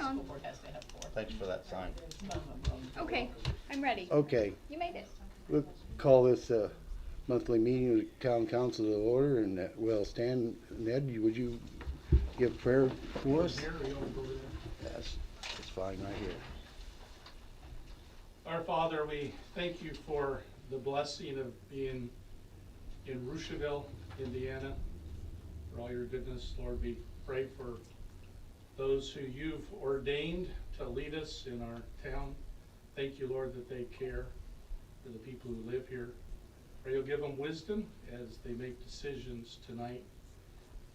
on. School board has to have 4. Thanks for that sign. Okay, I'm ready. Okay, You made it. we'll call this monthly meeting of the town council to order, and we'll stand. Ned, would you give prayer for us? Yes, it's fine right here. Our Father, we thank you for the blessing of being in Rushville, Indiana, for all your goodness. Lord, we pray for those who you've ordained to lead us in our town. Thank you, Lord, that they care for the people who live here. Pray you'll give them wisdom as they make decisions tonight.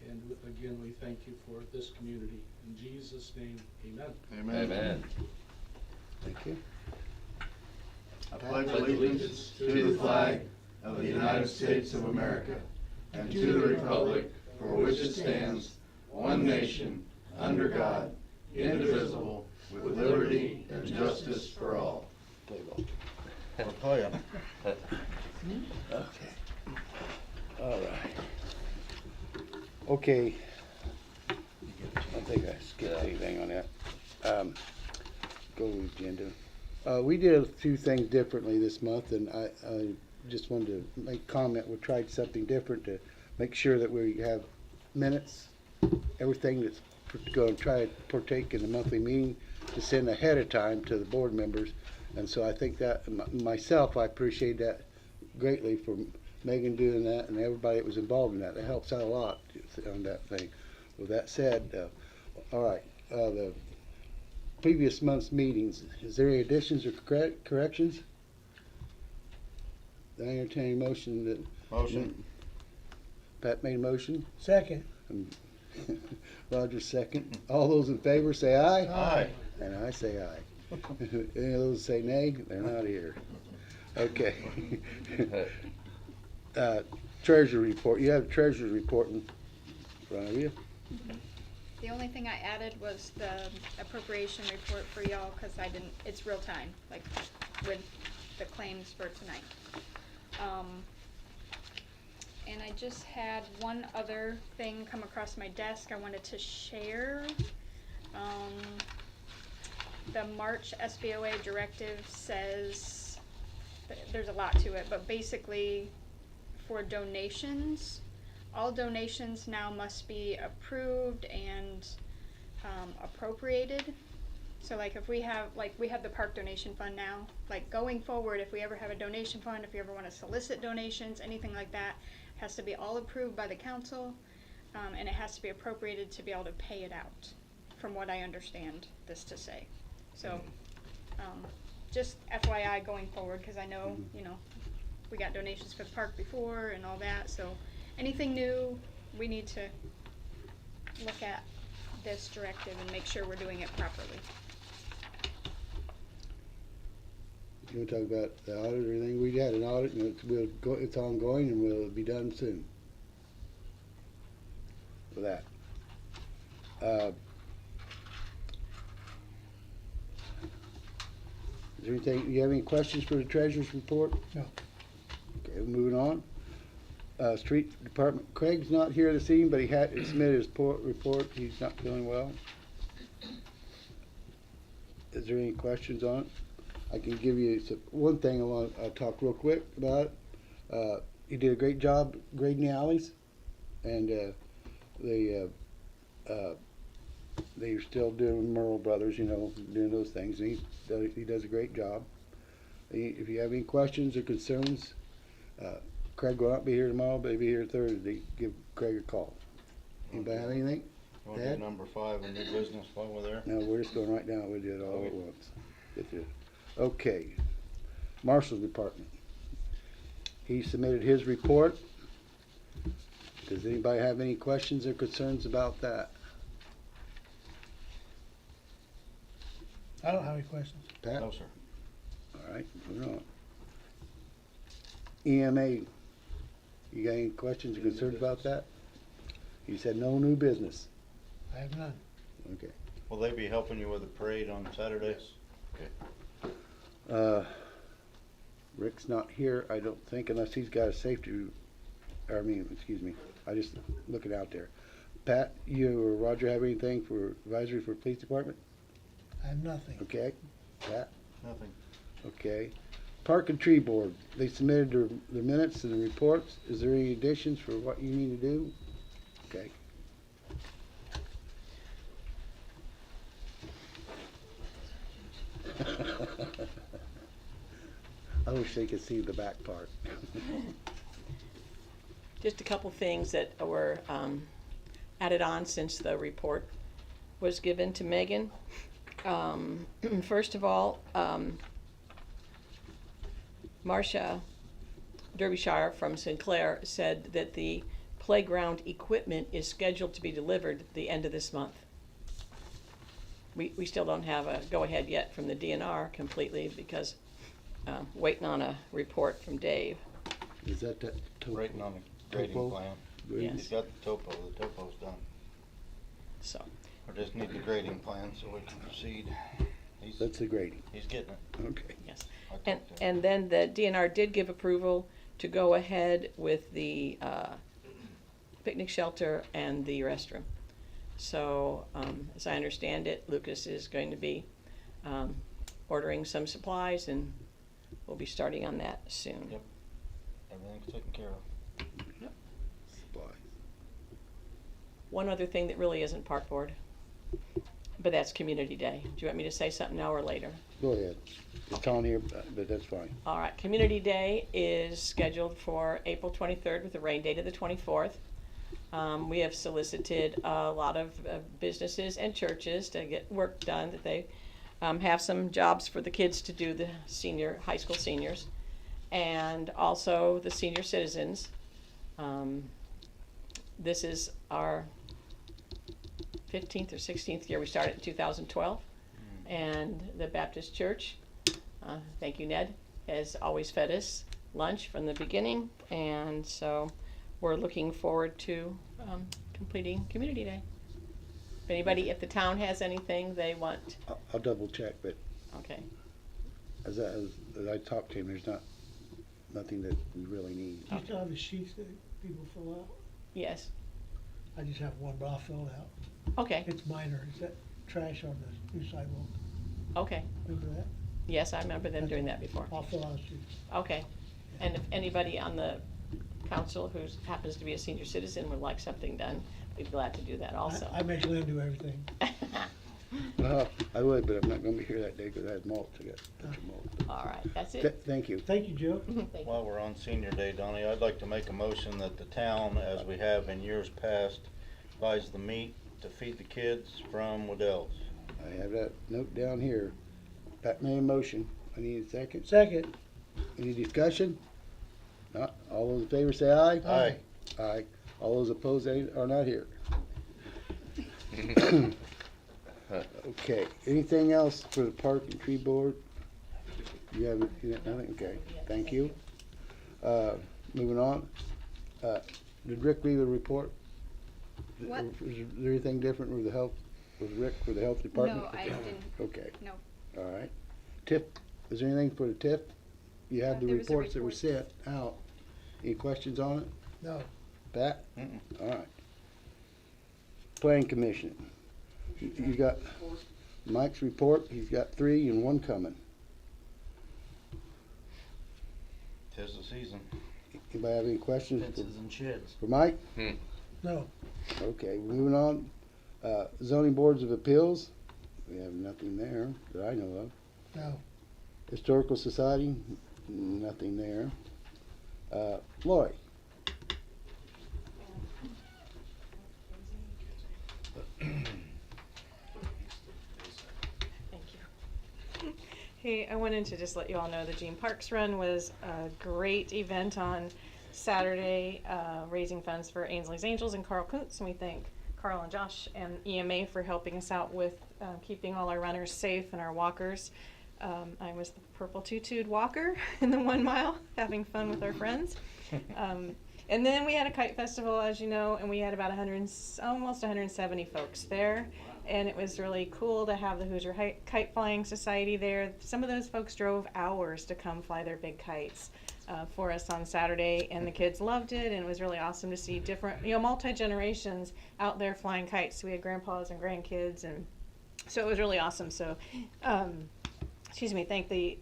And again, we thank you for this community. In Jesus' name, amen. Amen. Thank you. I pledge allegiance to the flag of the United States of America and to the republic for which it stands, one nation, under God, indivisible, with liberty and justice for all. Play ball. We're playing. Okay. All right. Okay. I think I skipped anything on that. Go to the agenda. We did a few things differently this month, and I just wanted to make comment. We tried something different to make sure that we have minutes, everything that's going to try to partake in the monthly meeting to send ahead of time to the board members. And so I think that myself, I appreciate that greatly for Megan doing that and everybody that was involved in that. That helps out a lot on that thing. With that said, all right, the previous month's meetings, is there any additions or corrections? I entertain a motion that. Motion. Pat made a motion. Second. Roger second. All those in favor say aye. Aye. And I say aye. Any of those say nay, they're not here. Okay. Treasurer report. You have a treasurer report in front of you. The only thing I added was the appropriation report for y'all, cause it's real time, like with the claims for tonight. And I just had one other thing come across my desk I wanted to share. The March SBOA directive says, there's a lot to it, but basically for donations, all donations now must be approved and appropriated. So like if we have the park donation fund now, like going forward, if we ever have a donation fund, if you ever want to solicit donations, anything like that, has to be all approved by the council, and it has to be appropriated to be able to pay it out, from what I understand this to say. So just FYI going forward, because I know, we got donations for the park before and all that, so anything new, we need to look at this directive and make sure we're doing it properly. You want to talk about the audit or anything? We had an audit and it's ongoing and will be done soon. For that. Is there anything, you have any questions for the treasurer's report? No. Okay, moving on. Street Department, Craig's not here this evening, but he had submitted his report. He's not feeling well. Is there any questions on it? I can give you one thing I'll talk real quick about it. He did a great job grading the alleys, and they're still doing Merle Brothers, doing those things. And he does a great job. If you have any questions or concerns, Craig will not be here tomorrow, but he'll be here Thursday. Give Craig a call. Anybody have anything? Want to do number 5 in new business while we're there? No, we're just going right now. We'll do it all at once. Get through. Okay. Marshal's Department. He submitted his report. Does anybody have any questions or concerns about that? I don't have any questions. Pat? No, sir. All right, moving on. EMA. You got any questions or concerns about that? You said no new business. I have none. Okay. Will they be helping you with the parade on Saturdays? Rick's not here, I don't think, unless he's got a excuse me, I just looking out there. Pat, you or Roger have anything for advisory for police department? I have nothing. Okay, Pat? Nothing. Okay. Park and Tree Board, they submitted their minutes and the reports. Is there any additions for what you need to do? Okay. I wish they could see the back part. Just a couple things that were added on since the report was given to Megan. First of all, Marcia Derbyshire from Sinclair said that the playground equipment is scheduled to be delivered at the end of this month. We still don't have a go-ahead yet from the DNR completely because waiting on a report from Dave. Is that Waiting on the grading Topo? plan. Yes. He's got the topo. The topo's done. So, We just need the grading plan so we can proceed. That's the grading. He's getting it. Okay. yes. I talked And, to him. and then the DNR did give approval to go ahead with the picnic shelter and the restroom. So, as I understand it, Lucas is going to be ordering some supplies and we'll be starting on that soon. Yep. Everything's taken care of. Supplies. One other thing that really isn't park board, but that's Community Day. Do you want me to say something now or later? Go ahead. It's on here, but that's fine. All right, Community Day is scheduled for April 23rd with a rain date of the 24th. We have solicited a lot of businesses and churches to get work done, that they have some jobs for the kids to do, the high school seniors, and also the senior citizens. This is our 15th or 16th year. We started in 2012, and the Baptist Church, thank you, Ned, has always fed us lunch from the beginning, and so we're looking forward to completing Community Day. If anybody at the town has anything they want, I'll double check, but okay. as I talked to him, there's nothing that we really need. Do you still have the sheets that people fill out? Yes, I just have one, but I'll fill it out. okay, It's minor. It's that trash on the new sidewalk. okay. Remember that? Yes, I remember them doing that before. I'll fill out a sheet. Okay. And if anybody on the council who happens to be a senior citizen would like something done, we'd be glad to do that also. I make Lynn do everything. I would, but I'm not gonna be here that day because I had mulch. I got a bunch of mulch. All right, that's it. Thank you. Thank you, Joe. Thank you. While we're on Senior Day, Donnie, I'd like to make a motion that the town, as we have in years past, buys the meat to feed the kids from Waddell's. I have that note down here. Pat made a motion. I need a second. Second. Any discussion? Not. All those in favor say aye. Aye. Aye. All those opposed are not here. Okay, anything else for the Park and Tree Board? You have nothing? Okay, thank you. Moving on. Did Rick leave a report? What? Is there anything different with the health, with Rick for the health department? No, I didn't, Okay, no. all right. TIF, is there anything for the TIF? You have the There was a reports that were report. sent out. Any questions on it? No. Pat? Mm-mm. All right. Planning Commission. You got Mike's report, he's got 3 and 1 coming. 'Tis the season. Anybody have any questions Fences and sheds. for Mike? No. Okay, moving on. Zoning Boards of Appeals, we have nothing there that I know of. No. Historical Society, nothing there. Lori? Thank you. Hey, I wanted to just let you all know the Gene Parks Run was a great event on Saturday, raising funds for Ainsley's Angels and Carl Kuntz. And we thank Carl and Josh and EMA for helping us out with keeping all our runners safe and our walkers. I was the purple tutued walker in the 1 mile, having fun with our friends. And then we had a kite festival, as you know, and we had about almost 170 folks there. And it was really cool to have the Hoosier Kite Flying Society there. Some of those folks drove hours to come fly their big kites for us on Saturday, and the kids loved it, and it was really awesome to see different, multi-generations out there flying kites. So we had grandpas and grandkids, and So it was really awesome. So, thank the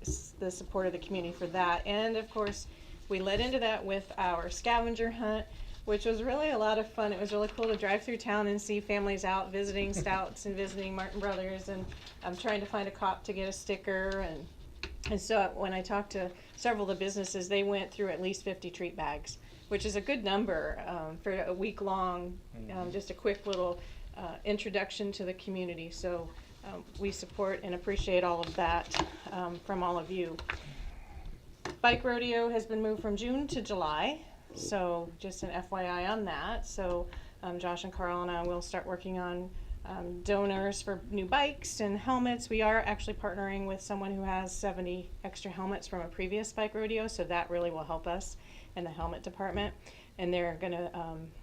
support of the community for that. And of course, we led into that with our scavenger hunt, which was really a lot of fun. It was really cool to drive through town and see families out visiting Stouts and visiting Martin Brothers, and I'm trying to find a cop to get a sticker. And so when I talked to several of the businesses, they went through at least 50 treat bags, which is a good number for a week long, just a quick little introduction to the community. So we support and appreciate all of that from all of you. Bike rodeo has been moved from June to July, so just an FYI on that. So Josh and Carl and I will start working on donors for new bikes and helmets. We are actually partnering with someone who has 70 extra helmets from a previous bike rodeo, so that really will help us in the helmet department, and they're going to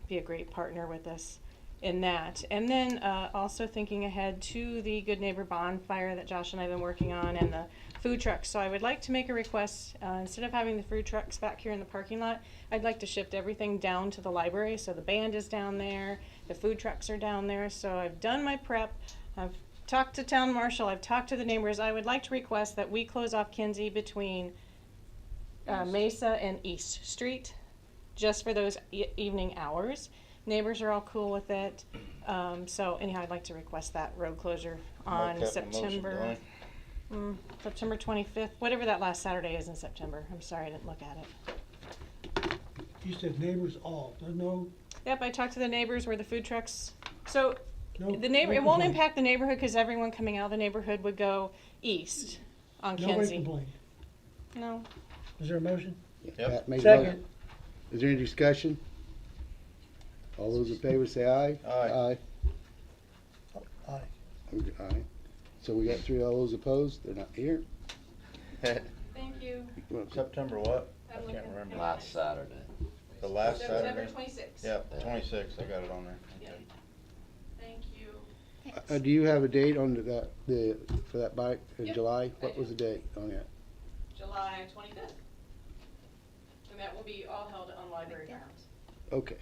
be a great partner with us in that. And then also thinking ahead to the Good Neighbor bonfire that Josh and I have been working on, and the food trucks. So I would like to make a request, instead of having the food trucks back here in the parking lot, I'd like to shift everything down to the library. So the band is down there, the food trucks are down there. So I've done my prep, I've talked to town marshal, I've talked to the neighbors. I would like to request that we close off Kinsey between Mesa and East Street, just for those evening hours. Neighbors are all cool with it. So anyhow, I'd like to request that road closure on Make that motion, September Donnie. September 25th, whatever that last Saturday is in September. I'm sorry, I didn't look at it. You said neighbors all, there's no, Yep, I talked to the neighbors where the food trucks, so no. the neighbor, no it won't complaint. impact the neighborhood because everyone coming out of the neighborhood would go east on Nobody Kinsey. complained. No, Is there a motion? Yep. Pat made a Second. motion. Is there any discussion? All those in favor say aye. Aye. Aye. Aye. So we got three. All those opposed? They're not here. thank you. Well, September what? I I'm can't looking. remember. Last Saturday. The last September Saturday? 26th. Yep, 26, I got it on there. Yeah. Okay. Thank you. Thanks. Do you have a date on for that bike in Yep, July? I What was do. the date on that? July 25th. And that will be all held on library grounds. Okay.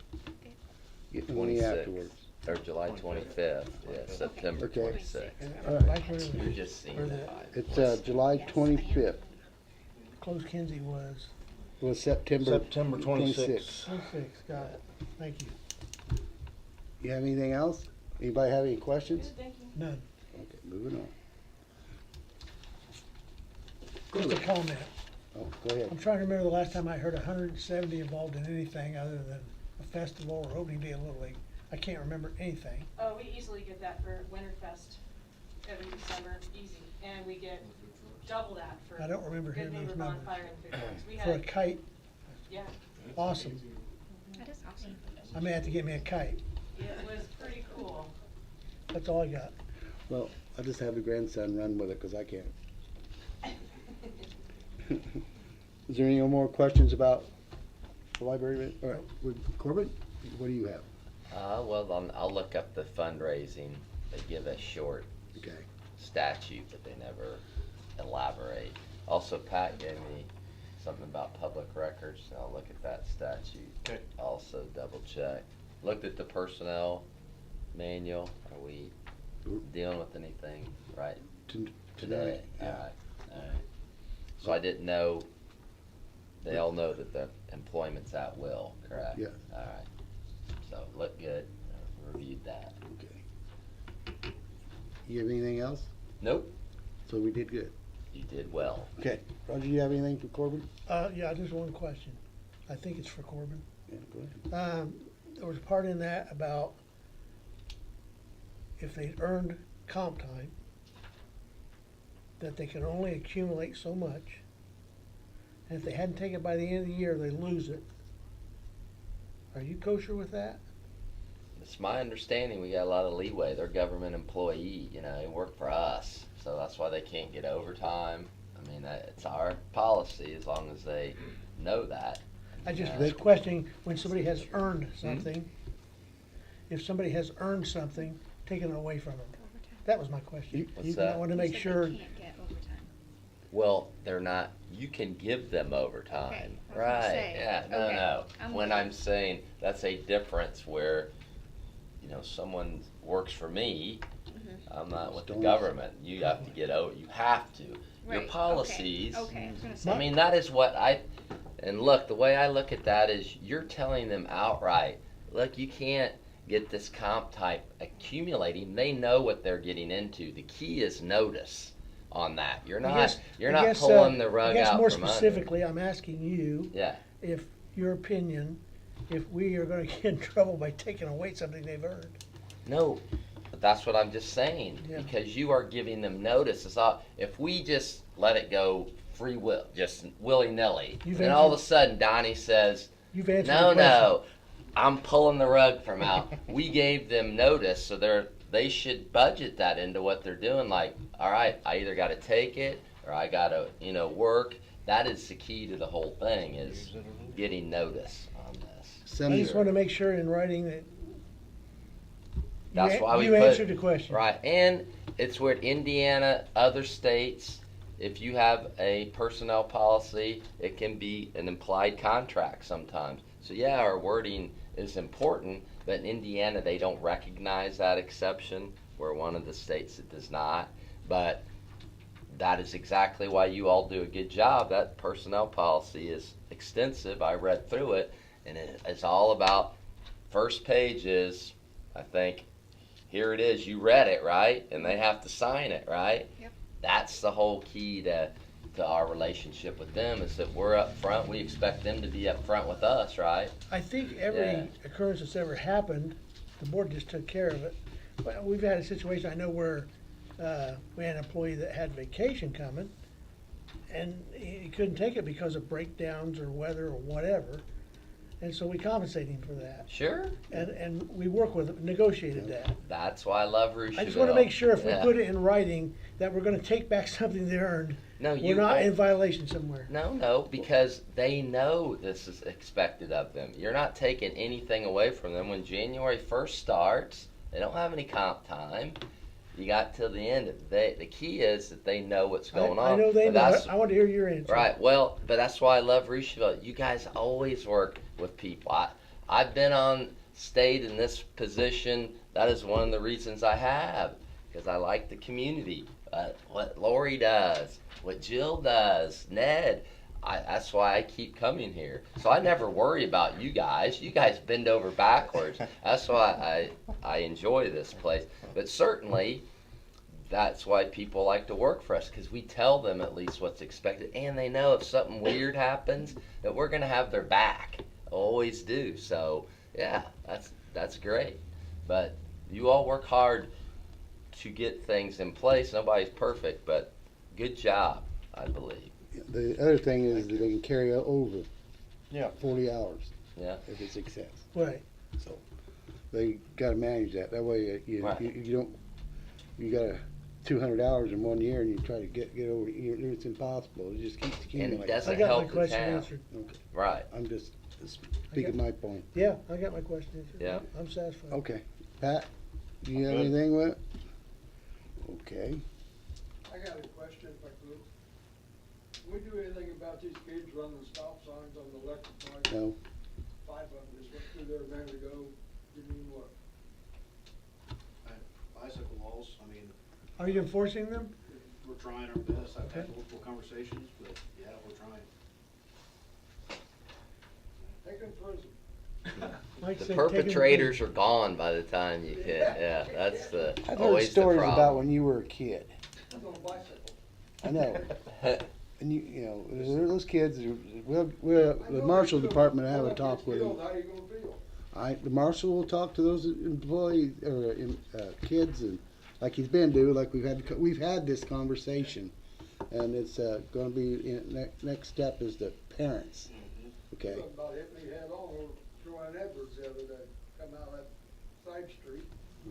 Get the money 26th. afterwards. Or July 25th, yeah, September Okay. 26th. And All right. bike rodeo, You're just seeing or that. It's July 25th. Close Kinsey was Was September. September 26th. 26, got it. Thank you. You have anything else? Anybody have any questions? Good, thank you. None. Okay, moving on. Just a comment. Oh, go ahead. I'm trying to remember the last time I heard 170 involved in anything other than a festival or opening day of Little League. I can't remember anything. Oh, we easily get that for Winterfest every December, easy, and we get double that for I don't remember Good hearing Neighbor those numbers. Bonfire and food trucks. We For a had, kite, yeah, awesome. That is awesome. I may have to get me a kite. it was pretty cool. That's all I got. Well, I'll just have the grandson run with it because I can't. Is there any more questions about the library? All right, Corbett, what do you have? Well, I'll look up the fundraising. They give a short Okay. statute, but they never elaborate. Also, Pat gave me something about public records. I'll look at that statute. Okay. Also double check. Looked at the personnel manual. Are we dealing with anything right today? Today, yeah. Alright. So I didn't know, they all know that the employment's at will, correct? Yeah. Alright. So, look good. Reviewed that. Okay. You have anything else? Nope. So we did good. You did well. Okay. Roger, you have anything for Corbin? Yeah, just one question. I think it's for Corbin. Yeah, go ahead. There was a part in that about if they earned comp time, that they can only accumulate so much. And if they hadn't taken it by the end of the year, they lose it. Are you kosher with that? It's my understanding we got a lot of leeway. They're government employee, they work for us. So that's why they can't get overtime. I mean, it's our policy as long as they know that. I just Yeah. was questioning when somebody has earned something, if somebody has earned something, taken it away from them. That was my question. What's I that? want to You make said sure. They can't get overtime. Well, they're not, you can give them overtime. Okay, I was gonna Right, say, yeah, no, okay, no. I'm When with I'm you. saying, that's a difference where someone works for me, I'm not with the Don't- government. You have to get out. You have to. Your Right, okay, policies. Okay, I was gonna say. I mean, that is what and look, the way I look at that is you're telling them outright, look, you can't get this comp type accumulating. They know what they're getting into. The key is notice on that. You're I not, guess- you're I not guess, pulling the rug I guess out more from under. specifically, I'm asking you, Yeah. if your opinion, if we are gonna get in trouble by taking away something they've earned. No, but that's what I'm just saying. Yeah. Because you are giving them notice. It's all, if we just let it go free will, just willy-nilly, You've and all of a answered- sudden Donnie says, You've answered the no, question. no, I'm pulling the rug from out. We gave them notice, so they should budget that into what they're doing. Like, all right, I either got to take it or I got to, work. That is the key to the whole thing, is getting notice on this. I just wanna make sure in writing that. That's why we You put- answered the question. Right, and it's where Indiana, other states, if you have a personnel policy, it can be an implied contract sometimes. So yeah, our wording is important, but in Indiana, they don't recognize that exception. We're one of the states that does not, but that is exactly why you all do a good job. That personnel policy is extensive. I read through it, and it's all about, first page is, I think, here it is, you read it, right? And they have to sign it, right? Yep. That's the whole key to our relationship with them, is that we're up front. We expect them to be up front with us, right? I think every Yeah. occurrence that's ever happened, the board just took care of it. But we've had a situation, I know where, we had an employee that had vacation coming, and he couldn't take it because of breakdowns or weather or whatever. And so we compensated him for that. Sure. And we worked with him, negotiated that. That's why I love Roosevelt. I just wanna make sure if we Yeah. put it in writing, that we're gonna take back something they earned. No, We're you not won't. in violation somewhere. No, because they know this is expected of them. You're not taking anything away from them. When January 1st starts, they don't have any comp time. You got till the end. The key is that they know what's going on. I know they But know. that's- I want to hear your answer. Right. Well, but that's why I love Roosevelt. You guys always work with people. I've stayed in this position. That is one of the reasons I have, because I like the community. What Lori does, what Jill does, Ned. That's why I keep coming here. So I never worry about you guys. You guys bend over backwards. That's why I enjoy this place. But certainly, that's why people like to work for us, because we tell them at least what's expected, and they know if something weird happens that we're going to have their back. Always do. So yeah, that's great. But you all work hard to get things in place. Nobody's perfect, but good job, I believe. The other thing is that they can carry over Yeah. 40 hours Yeah. if it's excess. Right. So they gotta manage that. That way Right. you don't, you got 200 hours in 1 year and you try to get over, it's impossible. It just keeps And it accumulating. doesn't I got my help the question town. answered. Right. I'm just speaking my point. Yeah, I got my question answered. Yeah. I'm satisfied. Okay. Pat, do you have Good. anything with it? Okay. I got a question if I could. Can we do anything about these kids running stop signs on the electric light? No. 5 of them just went through there a minute ago. You mean what? Bicycle laws, I mean, Are you enforcing them? we're trying our best. I've had Okay. multiple conversations, but yeah, we're trying. Take them to prison. Mike The said take 'em to perpetrators are gone by the time you get. Yeah, that's I've heard always the stories about problem. when you were a kid. I'm on a bicycle. I know. And you know, those kids, we'll, I the know marshal you feel- department will have a when talk kids with feel, them. How you gonna feel? The marshal will talk to those employees, or, kids, and like he's been doing, like we've had this conversation. And it's, gonna be, next step is the parents, okay? Something about hit me head on over Joanne Edwards the other day, coming out of that side street.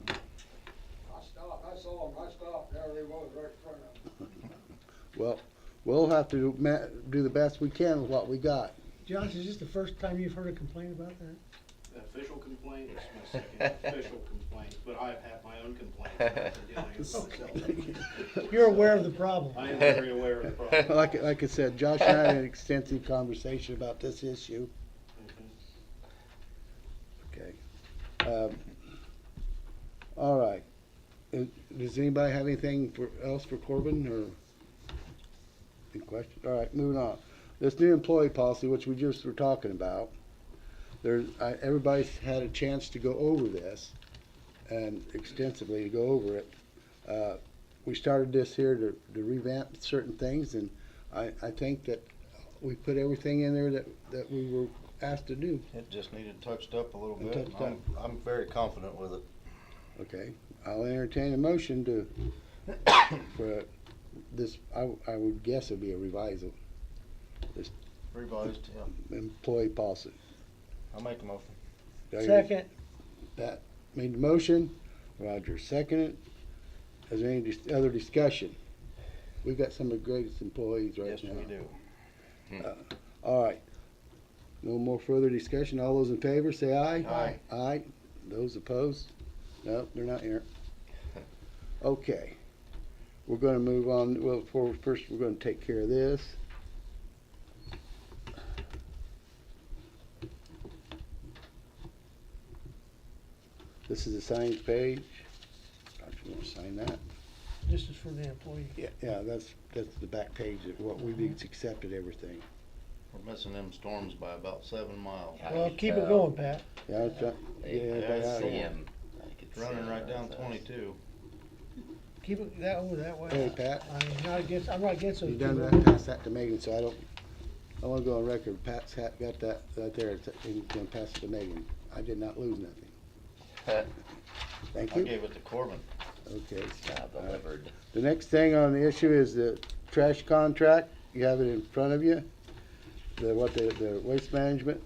I stopped, I saw them, I stopped, there they was, right in front of them. Well, we'll have to do the best we can with what we got. Josh, is this the first time you've heard a complaint about that? The official complaint is my second official complaint, but I've had my own complaints that I've been dealing with myself. You're aware of the problem. I am very aware of the problem. Like I said, Josh and I had an extensive conversation about this issue. Okay. All right. Does anybody have anything else for Corbin, or any questions? All right, moving on. This new employee policy, which we just were talking about, everybody's had a chance to go over this, and extensively to go over it. We started this here to revamp certain things, and I think that we put everything in there that we were asked to do. It just needed touched up a little And bit. touched up. I'm very confident with it. Okay, I'll entertain a motion for this, I would guess it'd be a revisal, this Revised, yeah. employee policy. I'll make a motion. Second, Pat made the motion, Roger seconded. Is there any other discussion? We've got some of the greatest employees right Yes, now. we do. All right. No more further discussion. All those in favor, say aye. Aye. Aye. Those opposed? No, they're not here. Okay. We're gonna move on. Well, first we're gonna take care of this. This is the signs page. Don't you wanna sign that? this is for the employee. Yeah, that's the back page of what we've accepted everything. We're missing them storms by about 7 miles. Yeah, Well, you keep it tell. going, Pat. Yeah, it's, get everybody out of See here. him. I could see Running him right down as a- 22. Keep it that way. Hey, Pat. I'm not against those You done people. that, pass that to Megan, so I wanna go on record, Pat's got that right there, and you can pass it to Megan. I did not lose nothing. Thank I you. gave it to Corbin. Okay. Job delivered. The next thing on the issue is the trash contract. You have it in front of you. The waste management.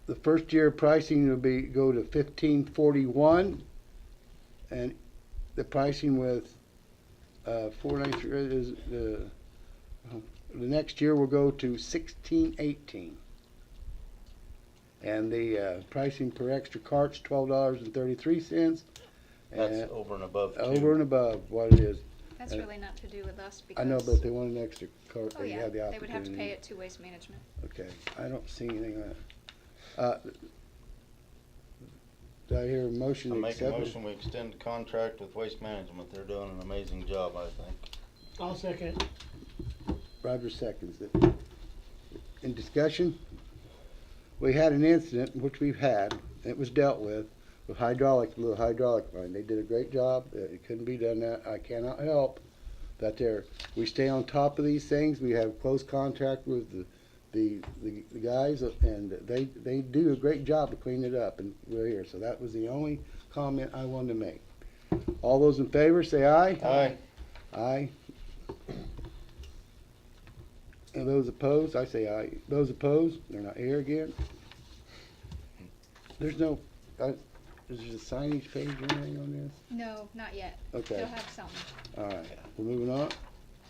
The first year pricing will go to 1541, and the pricing with 493 is the next year will go to 1618. And the pricing per extra cart's $12.33. That's over and above. Over and above what it is. That's really not to do with us I because. know, but if they want an extra cart, Oh, they yeah, have the they opportunity. would have to pay it to Waste Management. Okay, I don't see anything on it. Do I hear a motion I to make a accept it? motion, we extend the contract with Waste Management. They're doing an amazing job, I think. I'll second it. Roger seconds it. In discussion, we had an incident, which we've had, it was dealt with little hydraulic line. They did a great job. It couldn't be done that. I cannot help that we stay on top of these things. We have close contact with the guys, and they do a great job to clean it up, and we're here. So that was the only comment I wanted to make. All those in favor, say aye. Aye. Aye. And those opposed, I say aye. Those opposed, they're not here again. There's no, is there a signage page or anything on this? No, not yet. Okay. He'll have something. All right, we're moving on.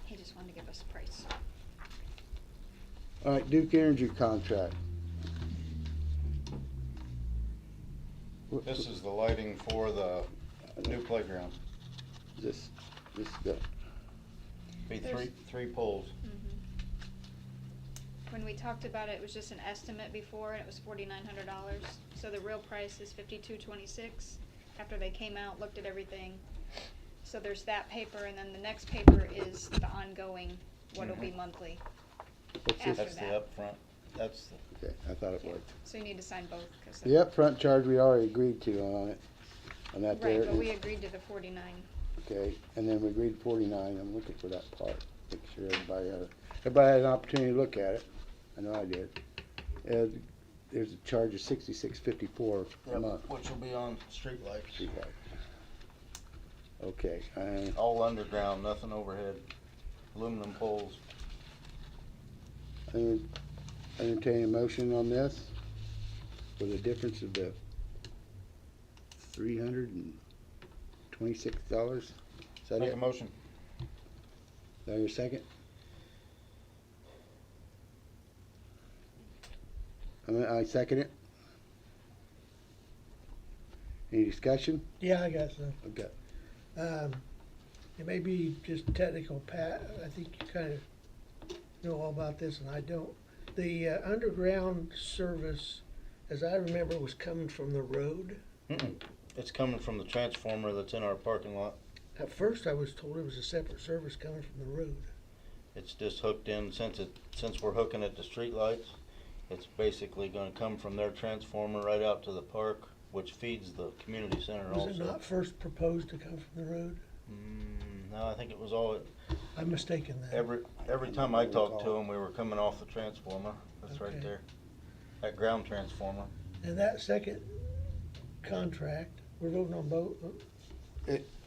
He just wanted to give us a price. All right, Duke Energy contract. This is the lighting for the new playground. This, Be There's- three poles. When we talked about it, it was just an estimate before, and it was $4,900. So the real price is $52.26. After they came out, looked at everything. So there's that paper, and then the next paper is the ongoing, what'll be monthly. what's After this? That's the that. upfront. That's the, Okay, I thought it Yeah. was. So you need to sign both. 'Cause The upfront charge we already agreed to on it, on that there. Right, but we agreed to the 49. Okay, and then we agreed 49, I'm looking for that part, make sure everybody had an opportunity to look at it, I know I did. There's a charge of $66.54 a yep, month. which will be on streetlights. Streetlight. Okay, All underground, nothing overhead. Aluminum poles. I entertain a motion on this for the difference of the $326. Is that Make it? a motion. Is that your second? I second it. Any discussion? Yeah, I got some. Okay. It may be just technical, Pat, I think you kind of know all about this and I don't. The underground service, as I remember, was coming from the road. Mm-mm. It's coming from the transformer that's in our parking lot. At first, I was told it was a separate service coming from the road. It's just hooked in, since we're hooking it to streetlights, it's basically gonna come from their transformer right out to the park, which feeds the community center also. Was it not first proposed to come from the road? No, I think it was all, I'm mistaken then. every time I talked to them, we were coming off the transformer. That's right Okay. there. That ground transformer. And that second contract, we're voting on both?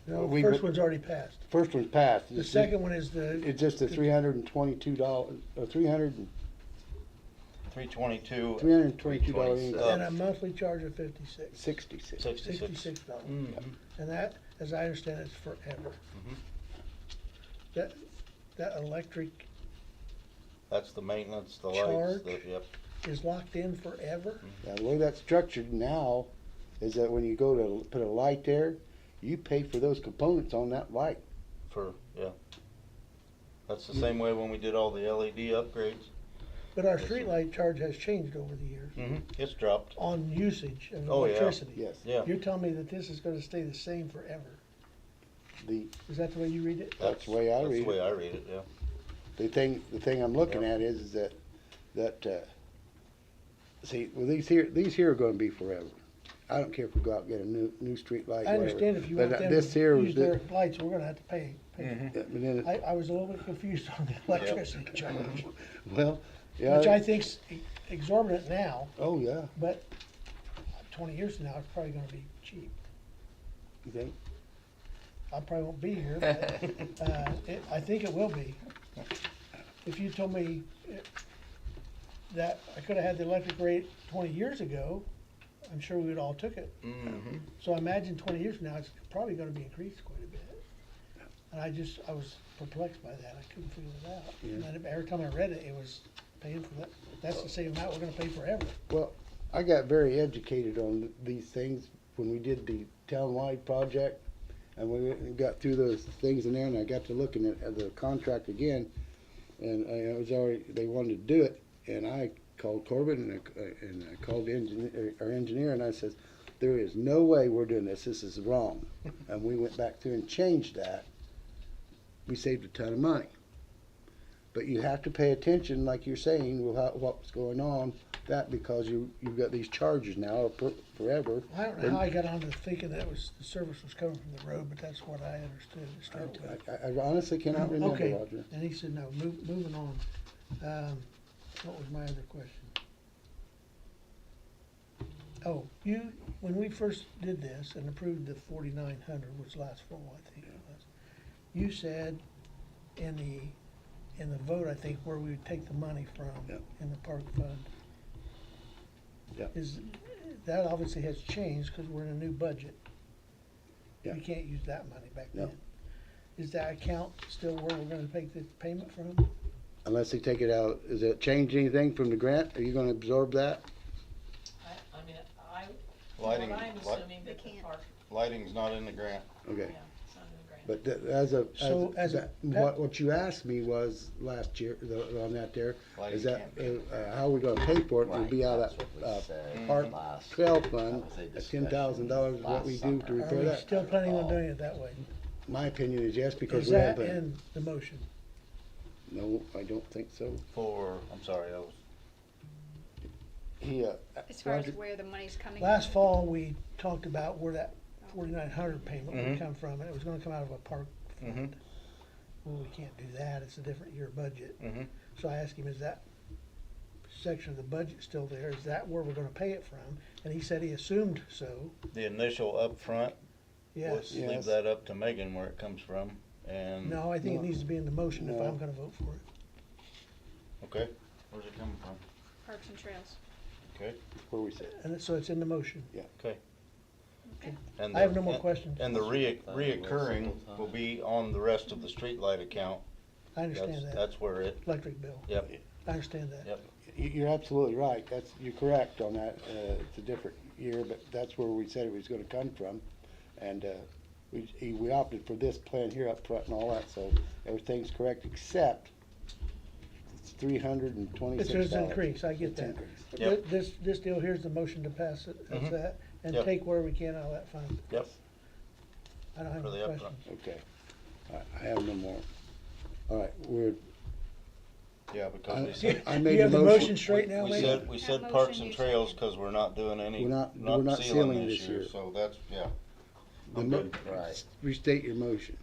No, the we- first one's already passed. First one's passed. The second one is the. It's just a $322, $322 increase. And a monthly charge of 56. 66. $66. Mhm. And that, as I understand it, is forever. That electric That's the maintenance, the Charge? lights, yep. is locked in forever? Now, the way that's structured now is that when you go to put a light there, you pay for those components on that light. Yeah. That's the same way when we did all the LED upgrades. But our streetlight charge has changed over the years It's dropped. on usage of Oh, yeah. electricity. Yes. Yeah. You're telling me that this is gonna stay the same forever? The, Is that the way you read it? That's the way I read That's it. the way I read it, yeah. the thing I'm looking at is that, see, well, these here are gonna be forever. I don't care if we go out and get a new street light, I whatever. understand if you But want them this here to was use the- their lights, we're gonna have to pay. Yeah, but then it- I was a little bit confused on the electricity charge, Well, yeah. which I think's exorbitant now, Oh, yeah, but 20 years from now, it's probably gonna be cheap. you think? I probably won't be here, but, I think it will be. If you told me that I could've had the electric rate 20 years ago, I'm sure we would all took it. So I imagine 20 years from now, it's probably gonna be increased quite a bit. And I was perplexed by that, I couldn't figure it out. And then every time I read it, it was paying for that, that's the same amount we're gonna pay forever. Well, I got very educated on these things when we did the townwide project. And we got through those things in there, and I got to looking at the contract again, and I was already, they wanted to do it, and I called Corbin, and I called the engineer, our engineer, and I says, there is no way we're doing this is wrong. And we went back through and changed that. We saved a ton of money. But you have to pay attention, like you're saying, with what's going on, that because you've got these charges now forever. I don't know how I got onto thinking that the service was coming from the road, but that's what I understood to start with. I honestly cannot remember, Okay, Roger. and he said, no, moving on. What was my other question? Oh, when we first did this and approved the 4,900, which last fall, I think it was, you said in the vote, I think, where we would take the money from Yep. in the park fund. Yep. That obviously has changed because we're in a new budget. Yep. We can't use that money back Yep. then. Is that account still where we're gonna take the payment from? Unless they take it out, does it change anything from the grant? Are you gonna absorb that? I mean, Lighting, what I'm assuming that the can't. park, lighting's not in the grant. Okay. yeah, it's not in the grant. But So as a- what you asked me was last year, on that there, Lighting is that, can't how are we gonna pay for it? It'll Right, be out that's of what we that, said park last- trail that fund, was a at discussion $10,000 is what we last do to summer. Are repair we that. still planning on doing it that way? My opinion is yes, because Is we have that a, in the motion? no, I don't think so. I'm sorry, I was, He, As far as Roger- where the money's coming Last from. fall, we talked about where that 4,900 payment would Mhm. come from, and it was gonna come out of a park fund. Well, we can't do that, it's a different year budget. So I asked him, is that section of the budget still there? Is that where we're gonna pay it from? And he said he assumed so, the initial upfront, yes. let's leave Yes. that up to Megan where it comes from, and, No, I think it No. needs to be in the motion if No. I'm gonna vote for it. okay, where's it coming from? Parks and Trails. Okay, where we said, So it's in the motion. okay. And I have the- no more questions. And the reoccurring will be on the rest of the streetlight account. I understand that, That's where it, electric bill. yep, I understand that. yep. you're absolutely right, you're correct on that, it's a different year, but that's where we said it was gonna come from. And, we opted for this plan here up front and all that, so everything's correct, except $326. It's an increase, I get It's that. increase. Yep. This deal here's the motion to pass it, that's Mhm. that, and Yep. take where we can out of that fund. Yep. I don't have For any the upfront. questions. Okay. I have no more. All right, Yeah, because we said, I Do made you the have the motion. motion straight now, we Lee? said, we That said motion parks you and trails, seconded. cause we're not doing any, We're not not sealing this year, year. so that's, yeah. The I'm mo- good. Right. Restate your motion.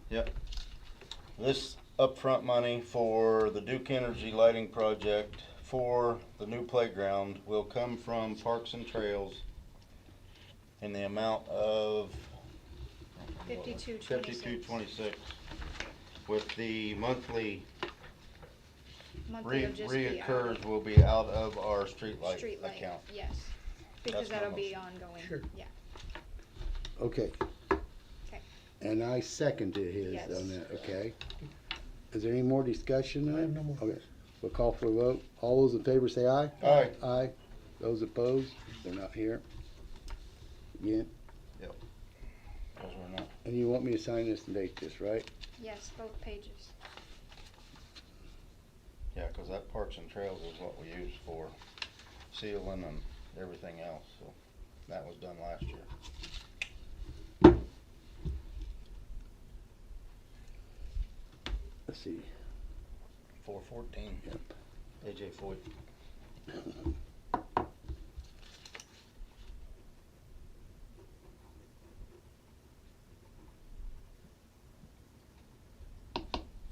This upfront money for the Duke Energy lighting project for the new playground will come from Parks and Trails in the amount of 5226. with the monthly Monthly will just be out reoccurs of will be out of our streetlight streetlight, account. yes, because That's my that'll be motion. ongoing, Sure. yeah. Okay. Okay. And I seconded his Yes. on that, okay? Is there any more discussion on I it? have no more Okay, we'll call for a vote. All those in favor say aye. Aye. Aye. Those opposed, they're not here. Again, Cause we're not, and you want me to sign this and date this, right? Yes, both pages. yeah, cause that Parks and Trails is what we use for sealing and everything else, so that was done last year. Let's see. 414. Yep. AJ Foyt.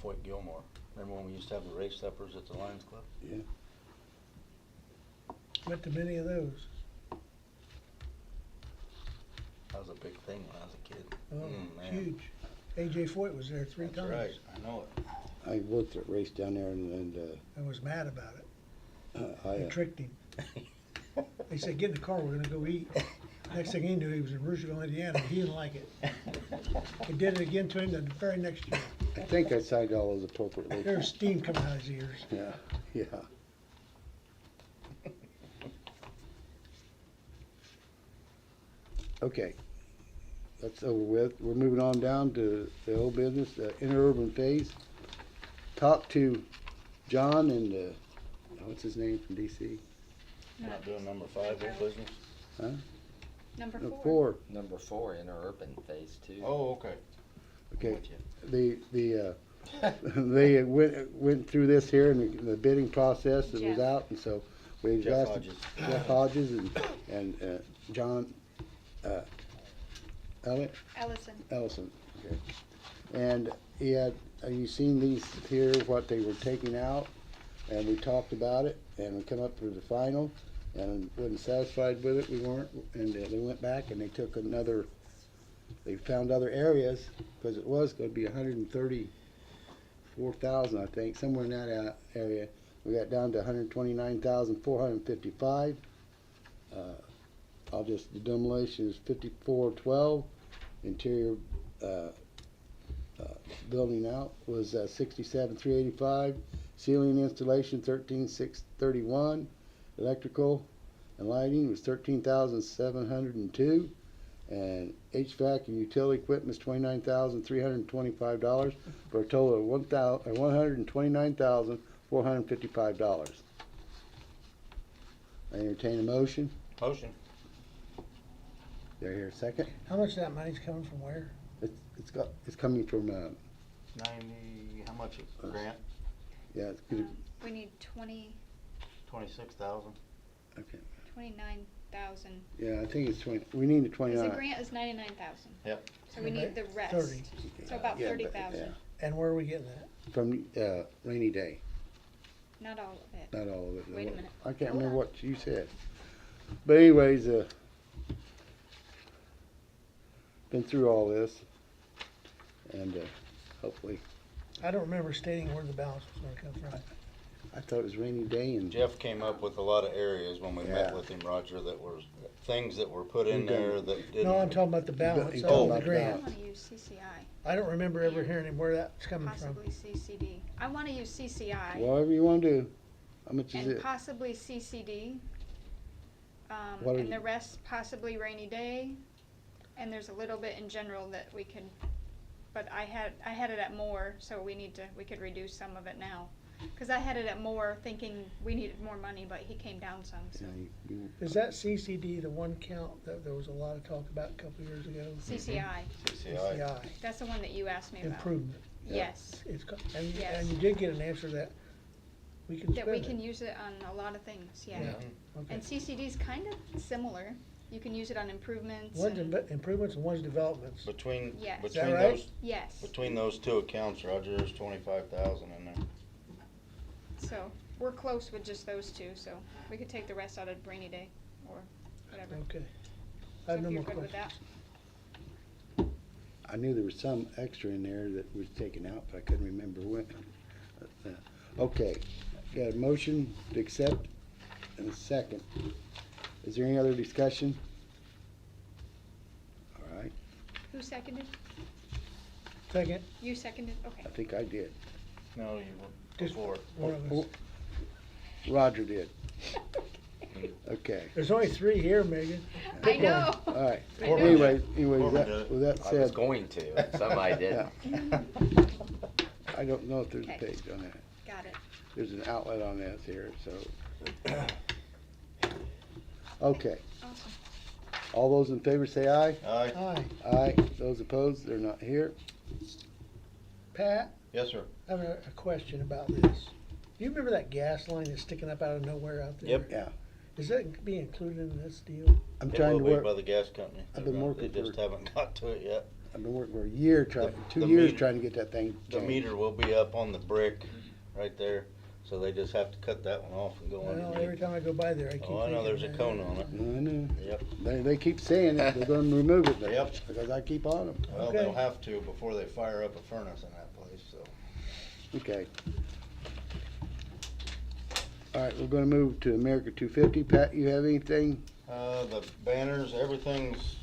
Foyt Gilmore. Remember when we used to have the race suppers at the Lions Club? Yeah. Went to many of those. That was a big thing when I was a kid. Oh, Man. huge. AJ Foyt was there three That's times. right, I know it. I worked at race down there and I was mad about it. I, They tricked him. They said, get in the car, we're gonna go eat. Next thing he knew, he was in Roosevelt, Indiana, and he didn't like it. He did it again to him the very next year. I think I signed all those appropriately. There was steam coming out of his ears. Yeah, yeah. Okay, that's over with. We're moving on down to the old business, the interurban phase. Talked to John and, what's his name from DC? Not doing number 5 old business? Huh? Number No, 4. Number 4, interurban phase 2. Oh, okay. Okay, With you. they went through this here in the bidding process that was Jeff. out, and so we Jeff asked Hodges. Jeff Hodges and John, Ellison, okay. And he had, you seen these here, what they were taking out, and we talked about it, and we come up with the final, and wasn't satisfied with it, we weren't, and they went back and they took another, they found other areas, because it was gonna be 134,000, I think, somewhere in that area. We got down to 129,455. The demolition is 5412. Interior building out was 67,385. Ceiling installation 13,631. Electrical and lighting was 13,702. And HVAC and utility equipment is $29,325 for a total of $129,455. I entertain a motion. Motion. They're here, second. How much of that money's coming from where? It's coming from, 90, how much is the grant? yeah, it's good. We need 26,000. Okay. 29,000. Yeah, I think it's 20, we need the Cause 29. the grant is 99,000. Yep. So we need the rest. 30. So about Yeah, but- 30,000. yeah. And where are we getting that? From, rainy day, Not all of it. not all of it. Wait a minute. I can't Hold remember on. what you said. But anyways, been through all this, and, hopefully, I don't remember stating where the balance was gonna come from. I thought it was rainy day and. Jeff came up with a lot of areas when we met Yeah. with him, Roger, that were things that were put in We've done- there that didn't. No, I'm talking about the balance He's of talking the about the I grant. wanna use CCI, I don't remember ever hearing him where that's coming from. possibly CCD. I wanna use CCI Whatever you wanna do. How much is and it? possibly CCD. What are And you- the rest possibly rainy day. And there's a little bit in general that we could, but I had it at more, so we could reduce some of it now. Cause I had it at more thinking we needed more money, but he came down some, so. Is that CCD the one count that there was a lot of talk about a couple years ago? CCI, CCI. that's the one that you asked me about. Improvement. Yes, And Yes. you did get an answer that we can that spend we it. can use it on a lot of things, yeah. Okay. And CCD's kind of similar. You can use it on improvements One's and, improvements and one's developments. Between, Yes. Is that between right? those, yes. between those two accounts, Roger, there's 25,000 in there. So, we're close with just those two, so we could take the rest out of rainy day, or whatever. Okay. I So have if no you're more good with questions. that. I knew there was some extra in there that was taken out, but I couldn't remember when. Okay, got a motion to accept and a second. Is there any other discussion? All right, Who seconded? Second, You seconded? Okay. I think I did. No, you were Just- before. one of us. Roger did. Okay, There's only three here, Megan. I Pick one. know. all right. I know. Anyway, Corbin that, did it. with that I was said, going to, somebody did. I don't know if there's a Okay. page on that. Got it. There's an outlet on this here, so. Okay, Awesome. all those in favor say aye. Aye. Aye. Aye. Those opposed, they're not here. Pat, Yes, sir. I have a question about this. Do you remember that gas line that's sticking up out of nowhere out there? Yep. Yeah, Is that being included in this deal? I'm It trying will to be work, by the gas company. I've been working They just for- haven't got to it yet. I've been working for a year trying, The- 2 the years meter- trying to get that thing The changed. meter will be up on the brick right there, so they just have to cut that one off and go I know, every underneath. time I go by there, I keep Oh, I know, thinking there's a that. cone on it. I know. Yep. They keep saying it, they're gonna remove it, but, Yep. because I keep on them. Well, Okay. they'll have to before they fire up a furnace in that place, so. Okay. All right, we're gonna move to America 250. Pat, you have anything? The banners, everything's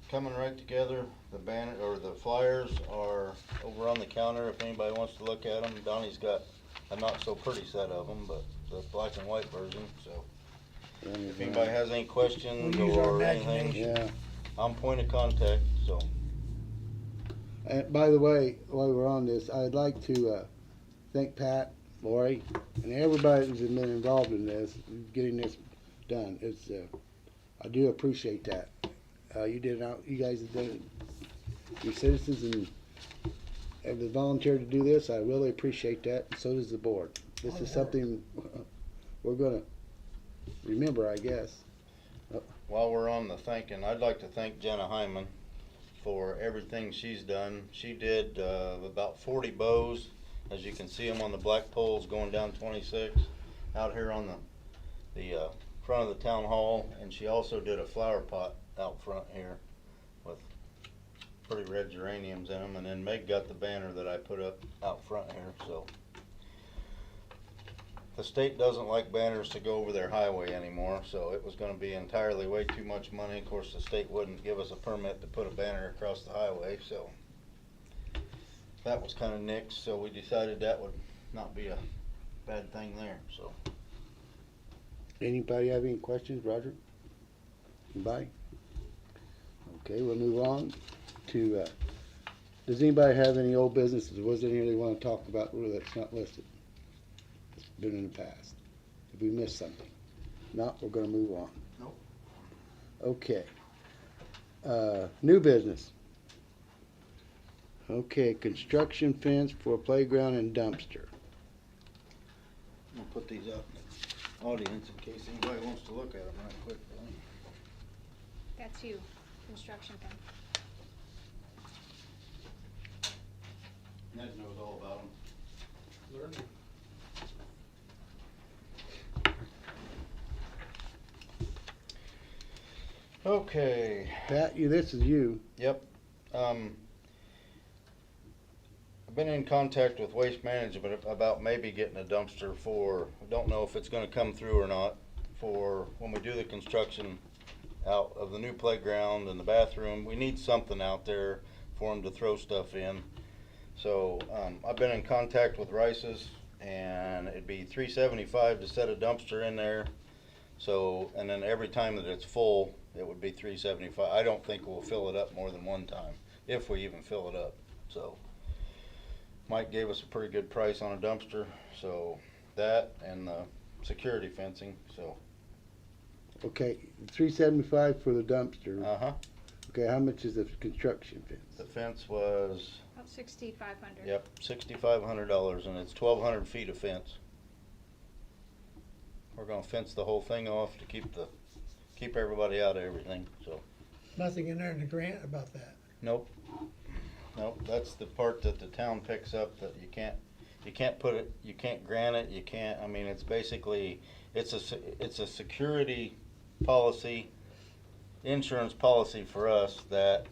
coming right together. The banner, or the flyers are over on the counter if anybody wants to look at them. Donnie's got a not so pretty set of them, but the black and white version, so. If anybody has any questions We'll use our or anything, imagination. Yeah. I'm point of contact, so. And by the way, while we're on this, I'd like to thank Pat, Lori, and everybody who's been involved in this, getting this done. It's, I do appreciate that. You guys have done it. Your citizens and have volunteered to do this. I really appreciate that. And so does the board. This is something we're gonna remember, I guess. While we're on the thanking, I'd like to thank Jenna Hyman for everything she's done. She did about 40 bows, as you can see them on the black poles going down 26, out here on the front of the town hall, and she also did a flower pot out front here with pretty red geraniums in them, and then Meg got the banner that I put up out front here, so. The state doesn't like banners to go over their highway anymore, so it was gonna be entirely way too much money. Of course, the state wouldn't give us a permit to put a banner across the highway, so that was kinda nixed, so we decided that would not be a bad thing there, so. Anybody have any questions, Roger? Anybody? Okay, we'll move on to, does anybody have any old businesses? Was there any they wanna talk about that's not listed? It's been in the past. If we missed something? Not, we're gonna move on. Nope. Okay. New business. Okay, construction fence for a playground and dumpster. I'm gonna put these up in the audience in case anybody wants to look at them right quick. That's you, construction thing. Ned knows all about them. Learning. Okay. Pat, this is you. Yep. I've been in contact with Waste Management about maybe getting a dumpster for, I don't know if it's gonna come through or not, for when we do the construction out of the new playground and the bathroom. We need something out there for them to throw stuff in. So, I've been in contact with Rice's, and it'd be $375 to set a dumpster in there. So, and then every time that it's full, it would be $375. I don't think we'll fill it up more than one time, if we even fill it up, so. Mike gave us a pretty good price on a dumpster, so that and the security fencing, so, Okay, 375 for the dumpster. uh-huh. Okay, how much is the construction fence? The fence was, About 6,500. yep, $6,500, and it's 1,200 feet of fence. We're gonna fence the whole thing off to keep everybody out of everything, so. Nothing in there in the grant about that. Nope. Nope, that's the part that the town picks up that you can't put it, you can't grant it, you can't, I mean, it's basically, it's a security policy, insurance policy for us that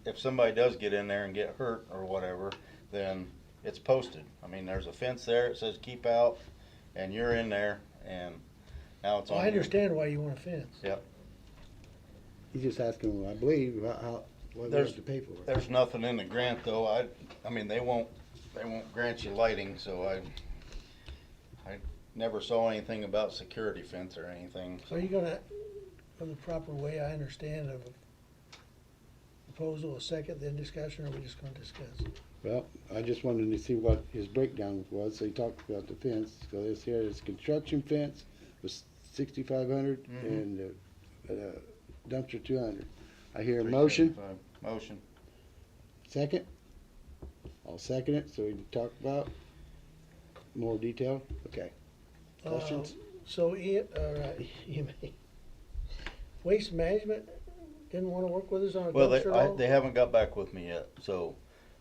if somebody does get in there and get hurt or whatever, then it's posted. I mean, there's a fence there, it says keep out, and you're in there, and now it's on Well, you. I understand why you want a fence. Yep. He's just asking, I believe, what we There's- have to pay for it. There's nothing in the grant though, I mean, they won't grant you lighting, so I never saw anything about security fence or anything. So are you gonna, for the proper way, I understand, of a proposal, a second, then discussion, or are we just gonna discuss? Well, I just wanted to see what his breakdown was, so he talked about the fence, so this here is construction fence was 6,500 and dumpster 200. I hear a motion, 375. Motion. second? I'll second it, so we can talk about more detail, okay. Questions? So, Waste Management didn't wanna work with us on a Well, dumpster at all? they haven't got back with me yet, so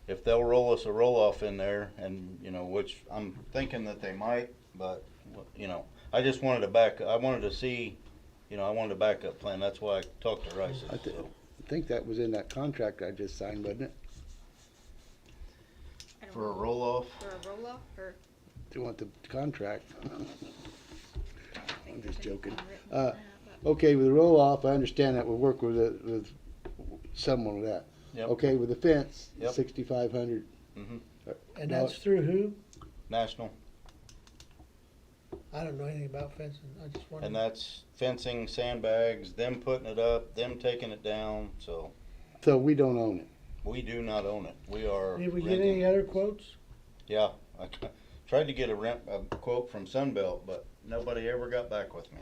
if they'll roll us a roll-off in there and, you know, which I'm thinking that they might, but, you know, I just wanted I wanted to see, you know, I wanted a backup plan, that's why I talked to Rice, I thi- so. I think that was in that contract I just signed, wasn't it? I don't For a know. roll-off, For a roll-off, or? Do you want the contract? I think I'm just there's joking. anything written Uh, on that, but- Okay, with the roll-off, I understand that we'll work with someone with that. Yep. Okay, with the fence, Yep. 6,500. Mhm. And No. that's through who? national, I don't know anything about fencing, I just wondered. and that's fencing, sandbags, them putting it up, them taking it down, so So we don't own it. we do not own it, we are Did we get renting. any other quotes? Yeah, I tried to get a quote from Sunbelt, but nobody ever got back with me.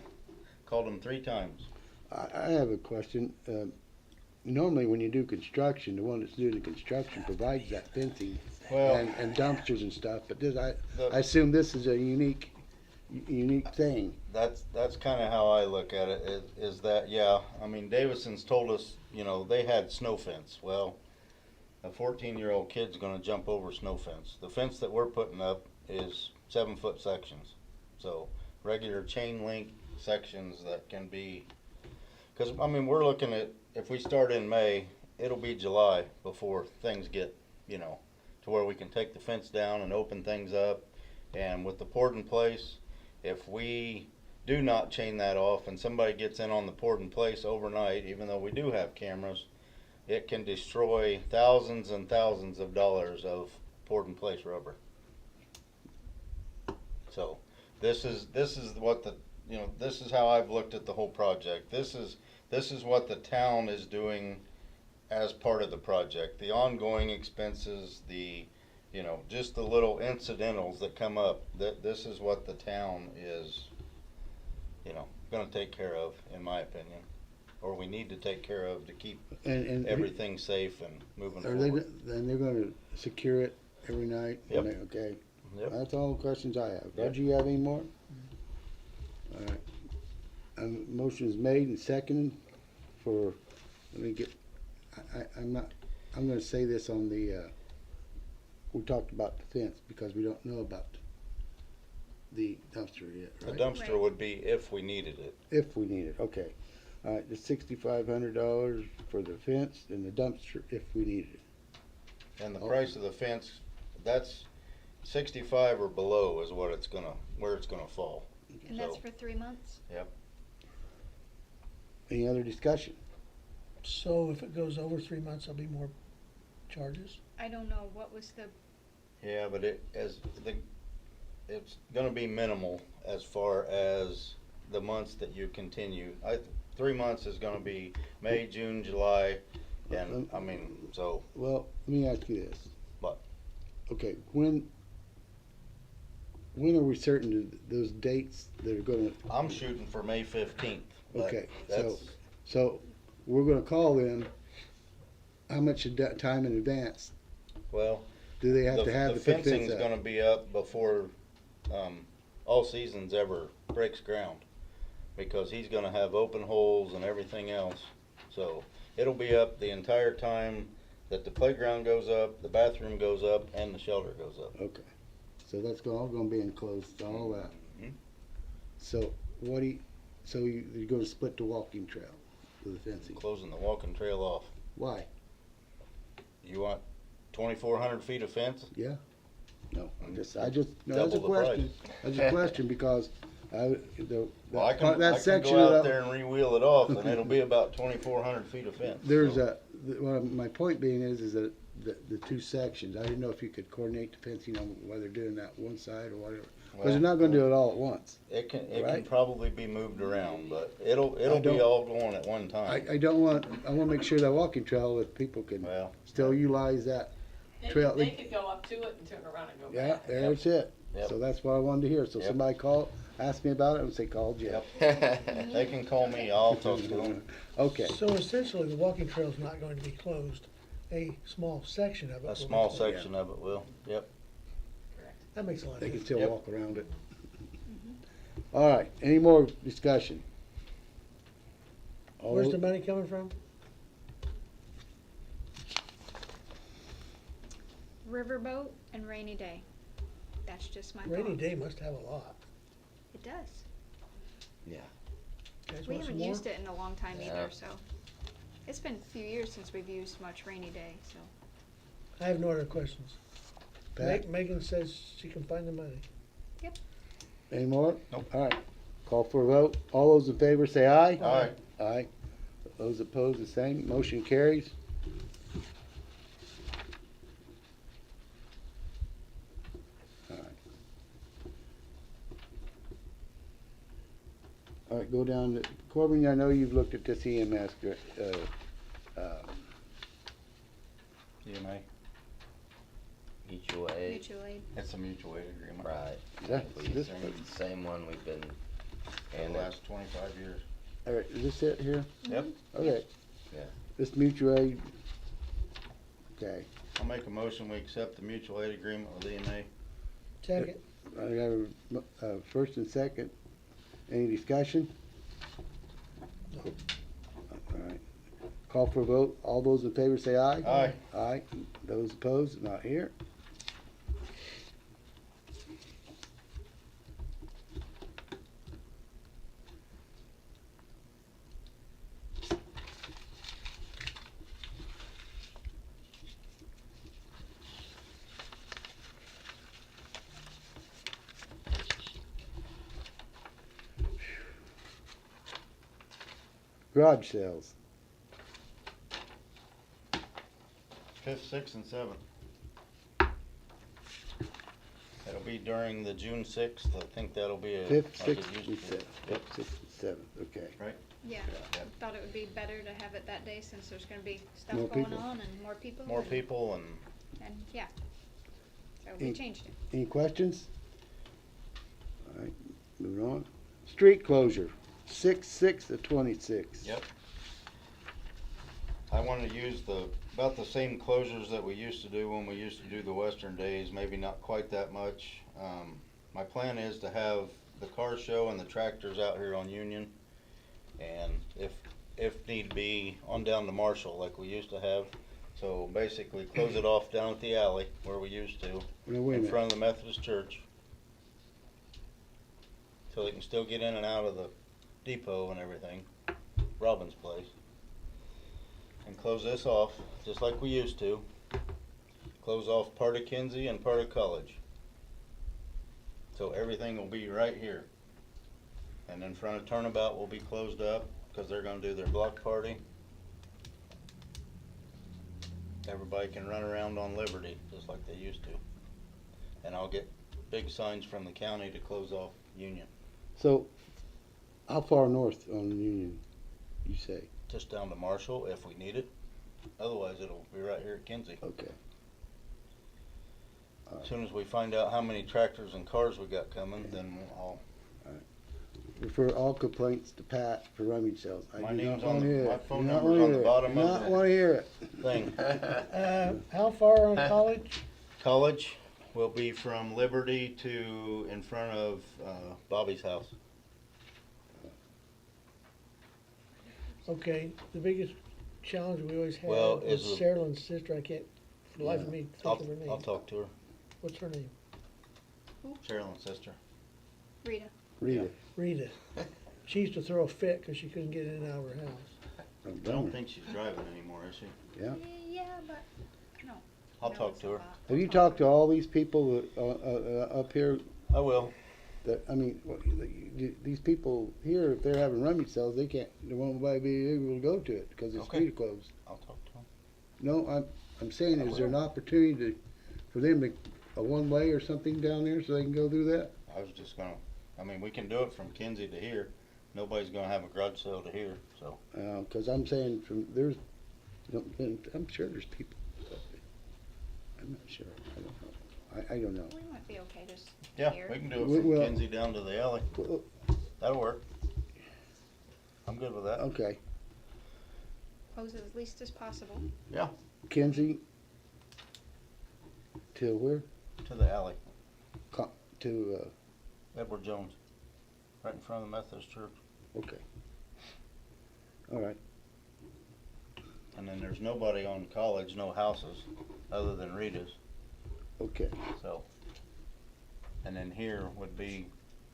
Called them 3 times. I have a question. Normally, when you do construction, the one that's doing the construction provides that fencing Well, and dumpsters and stuff, but this, I the- assume this is a unique thing. that's kind of how I look at it, is that, yeah, I mean, Davison's told us, you know, they had snow fence. Well, a 14-year-old kid's gonna jump over snow fence. The fence that we're putting up is 7-foot sections. So, regular chain link sections that can be, because, I mean, we're looking at, if we start in May, it'll be July before things get, you know, to where we can take the fence down and open things up. And with the port in place, if we do not chain that off and somebody gets in on the port in place overnight, even though we do have cameras, it can destroy thousands and thousands of dollars of port in place rubber. So this is what the, you know, this is how I've looked at the whole project. This is what the town is doing as part of the project. The ongoing expenses, the, you know, just the little incidentals that come up, this is what the town is, you know, gonna take care of, in my opinion. Or we need to take care of to keep And everything safe and moving are they? forward. Then they're going to secure it every night. Yep. Okay. Yep. That's all the questions I have. Yep. Roger, you have any more? All right. Motion is made and seconded for. Let me get. I'm not. I'm going to say this on the. We talked about the fence because we don't know about the dumpster yet, The right? dumpster Right. would be if we needed it. If we need it, okay. All right, the $6,500 for the fence and the dumpster if we need it. And the Oh. price of the fence, that's 65 or below is what it's gonna, where it's gonna fall. And that's So- for 3 months? Any other discussion? So if it goes over 3 months, there'll be more charges? I don't know, what was the, Yeah, but it's gonna be minimal as far as the months that you continue. 3 months is gonna be May, June, July, and, I mean, so, Well, let me ask you this. What? okay, when are we certain that those dates that are gonna, I'm shooting for May 15th. okay, That's, so we're gonna call them, how much time in advance well, do they have to have the to put the fencing's fence up? gonna be up before, All Seasons ever breaks ground. Because he's gonna have open holes and everything else. So it'll be up the entire time that the playground goes up, the bathroom goes up, and the shelter goes up. Okay, so that's all gonna be enclosed, all that. Mhm. So you're gonna split the walking trail with the fencing? Closing the walking trail off. Why? You want 2,400 feet of fence? Yeah? No, no, that's a Double the question. price. That's a question because Well, I that can section go of out the, there and re-wheel it off, and it'll be about 2,400 feet of fence. there's So, my point being is that the two sections, I didn't know if you could coordinate the fencing on whether they're doing that one side or whatever. Cause they're not gonna do it all at once. It can Right. probably be moved around, but it'll don't- be all going at one time. I wanna make sure that walking trail, that people can Well, still utilize that. Trail- They could go up to it and turn around and go Yeah, back. there's it. Yep. So that's what I wanted to hear. So Yep. somebody asked me about it and say, call Jeff. they can call me, I'll talk to them. Okay, So essentially, the walking trail's not going to be closed. A small section of it will A be small closed. section of it will, yep. That makes a lot of they can sense. still Yep. walk around it. All right, any more discussion? All Where's tho- the money coming from? Riverboat and rainy day. That's just my thought. Rainy day must have a lot. It does. Yeah. Guys We want some haven't more? used it in a long time Yeah. either, so. It's been a few years since we've used much rainy day, so. I have no other questions. Pat, Megan says she can find the money. any more? Nope. All right, call for a vote. All those in favor say aye. Aye. Aye. Those opposed, the same. Motion carries. All right. All right, go down to, Corbin, I know you've looked at this EMS, EMA, Mutual aid, Mutual aid. it's a mutual aid agreement. right. That's this one. It's the same one we've been, For the and last 25 years. All right, is this it here? Yep. Okay. Yeah. This mutual aid, okay. I'll make a motion, we accept the mutual aid agreement with EMA. Second. I got a first and second. Any discussion? No. All right. Call for a vote. All those in favor say aye. Aye. Aye. Those opposed, not here. Garage sales. 5th, 6th, and 7th. It'll be during the June 6th, I think that'll be a. Fifth, like it sixth, used and to be. seventh. Fifth, sixth, and seventh, okay. Yeah, Yeah. thought it would be better to have it that day since there's gonna be stuff More going people. on and more people. More and- people and And, yeah. So we Any- changed it. Any questions? All right, moving on. Street closure, 6/6 to 26. Yep. I want to use about the same closures that we used to do when we used to do the Western days, maybe not quite that much. My plan is to have the car show and the tractors out here on Union, and if need be, on down to Marshall like we used to have. So basically close it off down at the alley where we used to, Now, wait a in minute. front of the Methodist church. So they can still get in and out of the depot and everything, Robin's place. And close this off, just like we used to. Close off part of Kinsey and part of College. So everything will be right here. And in front of Turnabout will be closed up, because they're gonna do their block party. Everybody can run around on Liberty, just like they used to. And I'll get big signs from the county to close off Union, So, how far north on Union, you say? just down to Marshall if we need it. Otherwise, it'll be right here at Kinsey. Okay. As soon as we find out how many tractors and cars we got coming, then I'll, Refer all complaints to Pat for rummage sales. I My do name's not on wanna the- hear my it. phone Do not number's wanna on the hear it. bottom Do of not the- wanna hear it. thing. How far on College? College will be from Liberty to in front of Bobby's house. Okay, the biggest challenge we always had Well, was is the- Sarah's sister. I can't, for the life of me, think of her name. I'll talk to her, What's her name? Carolyn's sister. Rita. Read it. Rita. She used to throw a fit because she couldn't get in and out of her house. I don't think she's driving anymore, is she? Yeah. Yeah, but no. I'll No, talk it's to a her. lot. Have you talked to all these people that, up here I will. that, I mean, these people here, if they're having rummage sales, they won't be able to go to it because the Okay. street is closed. I'll talk to him. No, I'm saying, is there an opportunity for them to, a one-way or something down there so they can go through that? I was just gonna, I mean, we can do it from Kinsey to here. Nobody's gonna have a garage sale to here, so. Cause I'm saying from, there's, I'm sure there's people. I'm not sure, I don't know. I don't know. We might be okay just Yeah, here. we can do it We- from well- Kinsey down to the alley. Well, That'll work. I'm good with that. okay, Close it as least as possible. Yeah, Kinsey to where? to the alley. To, Edward Jones, right in front of the Methodist Church. okay. All right, And then there's nobody on College, no houses, other than Rita's, okay. so. And then here would be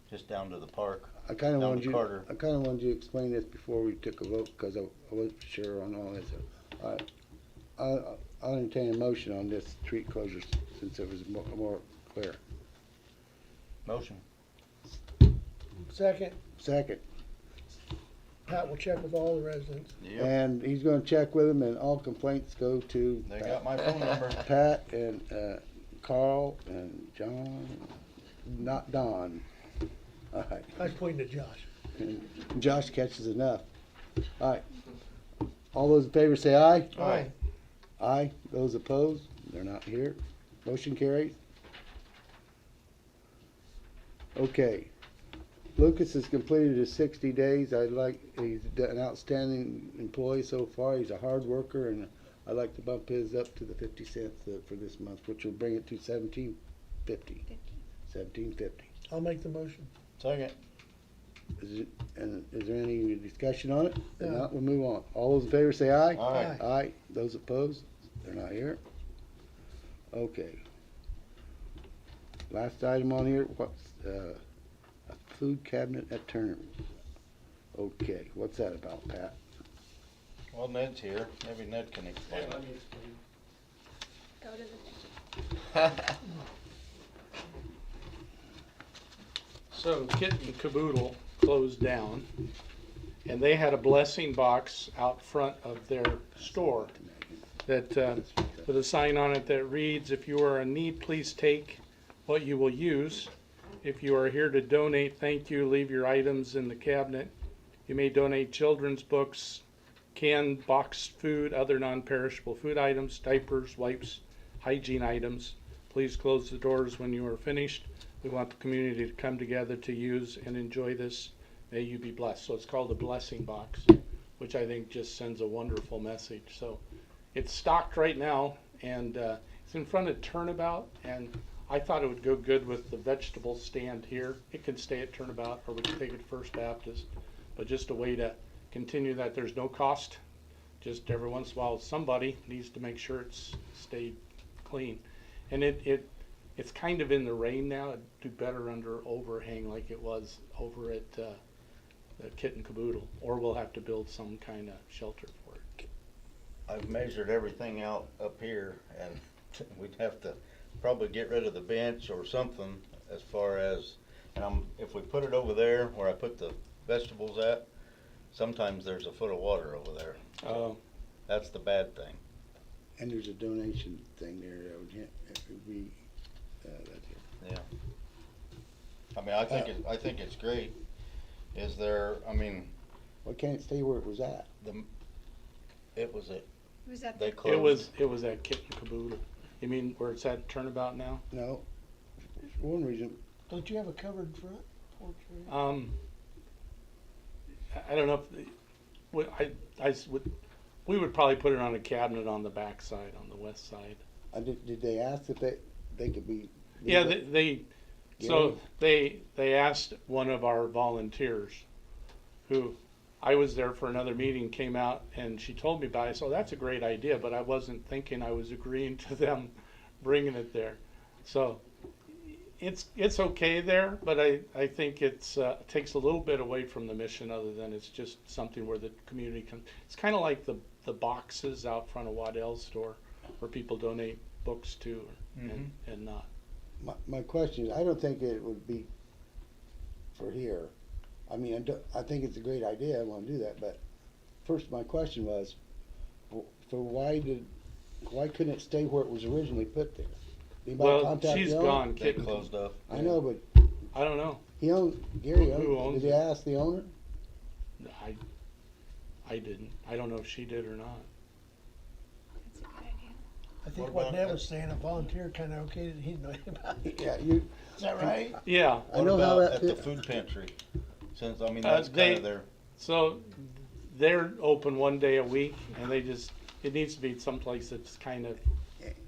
just down to the park. I kinda Down wanted to you, Carter. I kinda wanted you to explain this before we took a vote, cause I wasn't sure on all this. I'll entertain a motion on this street closures since it was more clear. Motion. Second, Second, Pat will check with all the residents. Yep, and he's gonna check with them and all complaints go to they got my phone number. Pat and, Carl and John, not Don. All right, I was pointing to Josh. and Josh catches enough. All right, all those in favor say aye. Aye. Aye, those opposed, they're not here. Motion carries. Okay. Lucas has completed his 60 days. He's an outstanding employee so far. He's a hard worker, and I'd like to bump his up to the 50 cents for this month, which will bring it to $17.50. $17.50. I'll make the motion. Second. Is there any discussion on it? If No. not, we'll move on. All those in favor say aye. Aye. Aye. Those opposed? They're not here. Okay. Last item on here, what's, a food cabinet at Turner. Okay, what's that about, Pat? Well, Ned's here. Maybe Ned can explain it. Go to the thing. So Kit and Caboodle closed down, and they had a blessing box out front of their store that, with a sign on it that reads, "If you are in need, please take what you will use. If you are here to donate, thank you. Leave your items in the cabinet. You may donate children's books, canned boxed food, other non-perishable food items, diapers, wipes, hygiene items. Please close the doors when you are finished. We want the community to come together to use and enjoy this. May you be blessed." So it's called a blessing box, which I think just sends a wonderful message. So it's stocked right now, and it's in front of Turnabout, and I thought it would go good with the vegetable stand here. It can stay at Turnabout, or we can take it to First Baptist, but just a way to continue that. There's no cost. Just every once in a while, somebody needs to make sure it's stayed clean. And it's kind of in the rain now. It'd do better under overhang like it was over at the Kit and Caboodle, or we'll have to build some kind of shelter for it. I've measured everything out up here, and we'd have to probably get rid of the bench or something as far as, and if we put it over there where I put the vegetables at, sometimes there's a foot of water over there. That's the bad thing. And there's a donation thing there that would be, that's it. Yeah. I mean, I think it's great. Is there, I mean, Why can't it stay where it was at? it was at, Was that they the, closed. It was at Kit and Caboodle. You mean where it's at Turnabout now? No, for one reason, Don't you have a covered front porch? area? I don't know if, we would probably put it on a cabinet on the back side, on the west side. did they ask if they could be? Yeah, so they asked one of our volunteers, who, I was there for another meeting, came out and she told me about it. So that's a great idea, but I wasn't thinking I was agreeing to them bringing it there. So it's okay there, but I think it's takes a little bit away from the mission, other than it's just something where the community can. It's kind of like the boxes out front of Waddell's store, where people donate books to, and not. My question is, I don't think it would be for here. I mean, I think it's a great idea, I wanna do that, but first my question was, why couldn't it stay where it was originally put there? Anybody Well, contact she's the owner? gone. They closed up. I know, but I don't know. he owned, Gary Who owned, owns did you it? ask the owner? I didn't. I don't know if she did or not. That's a good idea. I think What what about Ned that? was saying, a volunteer kinda okayed it, he didn't know anything about it. Yeah, you, Is that right? Yeah. I What know how about that at the fit- food pantry? Since, I mean, Uh, that's they- kind of their, So they're open one day a week, and it needs to be someplace that's kind of.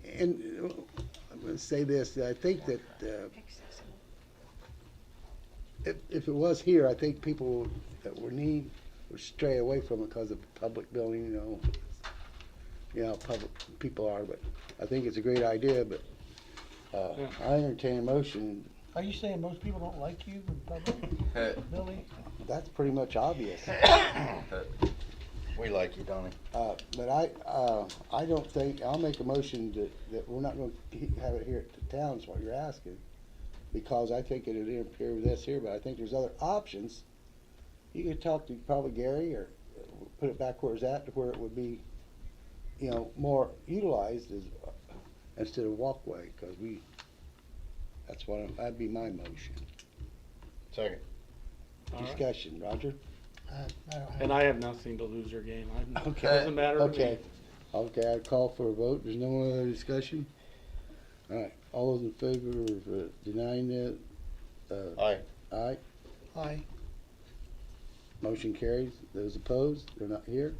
and I'm gonna say this, I think that, Accessible. if it was here, I think people that would stray away from it because of public building, you know how public people are, but I think it's a great idea, but, Yeah. I entertain a motion, Are you saying most people don't like you in public, Billy? that's pretty much obvious. we like you, Donnie. But I don't think, I'll make a motion that we're not gonna have it here at the town, is what you're asking, because I think it'd interfere with this here, but I think there's other options. You could talk to probably Gary, or put it back where it's at, to where it would be, more utilized as, instead of walkway, cause that'd be my motion. Second. All right. Discussion, Roger? I don't have. And I have nothing to lose or gain. Okay. Doesn't matter to me. Okay, I call for a vote. There's no other discussion? All right, all those in favor of denying it? Aye. Aye. Aye. Motion carries. Those opposed, they're not here.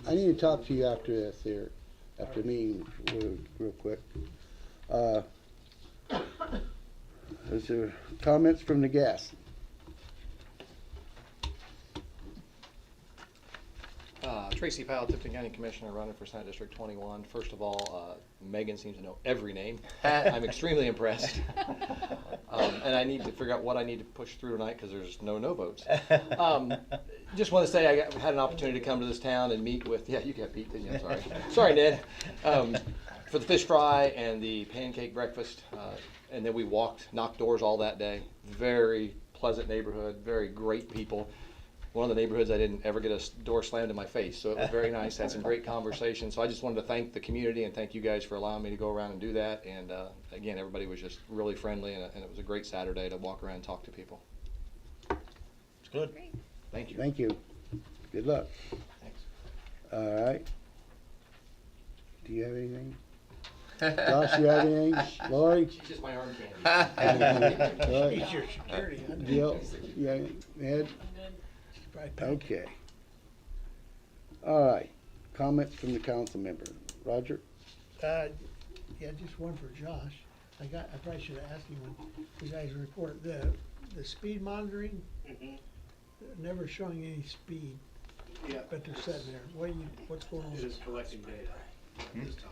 I need to talk to you after this here, after the meeting, real quick. Is there comments from the guests? Tracy Powell, Tipton County Commissioner, running for Senate District 21. First of all, Megan seems to know every name. I'm extremely impressed. And I need to figure out what I need to push through tonight because there's no votes. Just want to say I had an opportunity to come to this town and meet with, yeah, you got beat, didn't you? I'm sorry. Sorry, Ned. For the fish fry and the pancake breakfast. And then we knocked doors all that day. Very pleasant neighborhood, very great people. One of the neighborhoods I didn't ever get a door slammed in my face, so it was very nice. Had some great conversations. So I just wanted to thank the community and thank you guys for allowing me to go around and do that. And again, everybody was just really friendly, and it was a great Saturday to walk around and talk to people. It's good. Thank you. Thank you. Good luck. Thanks. All right. Do you have anything? Josh, you have anything? Lori? She's just my arm candy. All He's right. your security. I know. Jill, yeah, Ed? Right back. Okay. All right. Comments from the council member. Roger? Yeah, just one for Josh. I probably should have asked you when you guys report the speed monitoring, never showing any speed, Yeah, but they're sitting there. What's going on? it is collecting data at this time.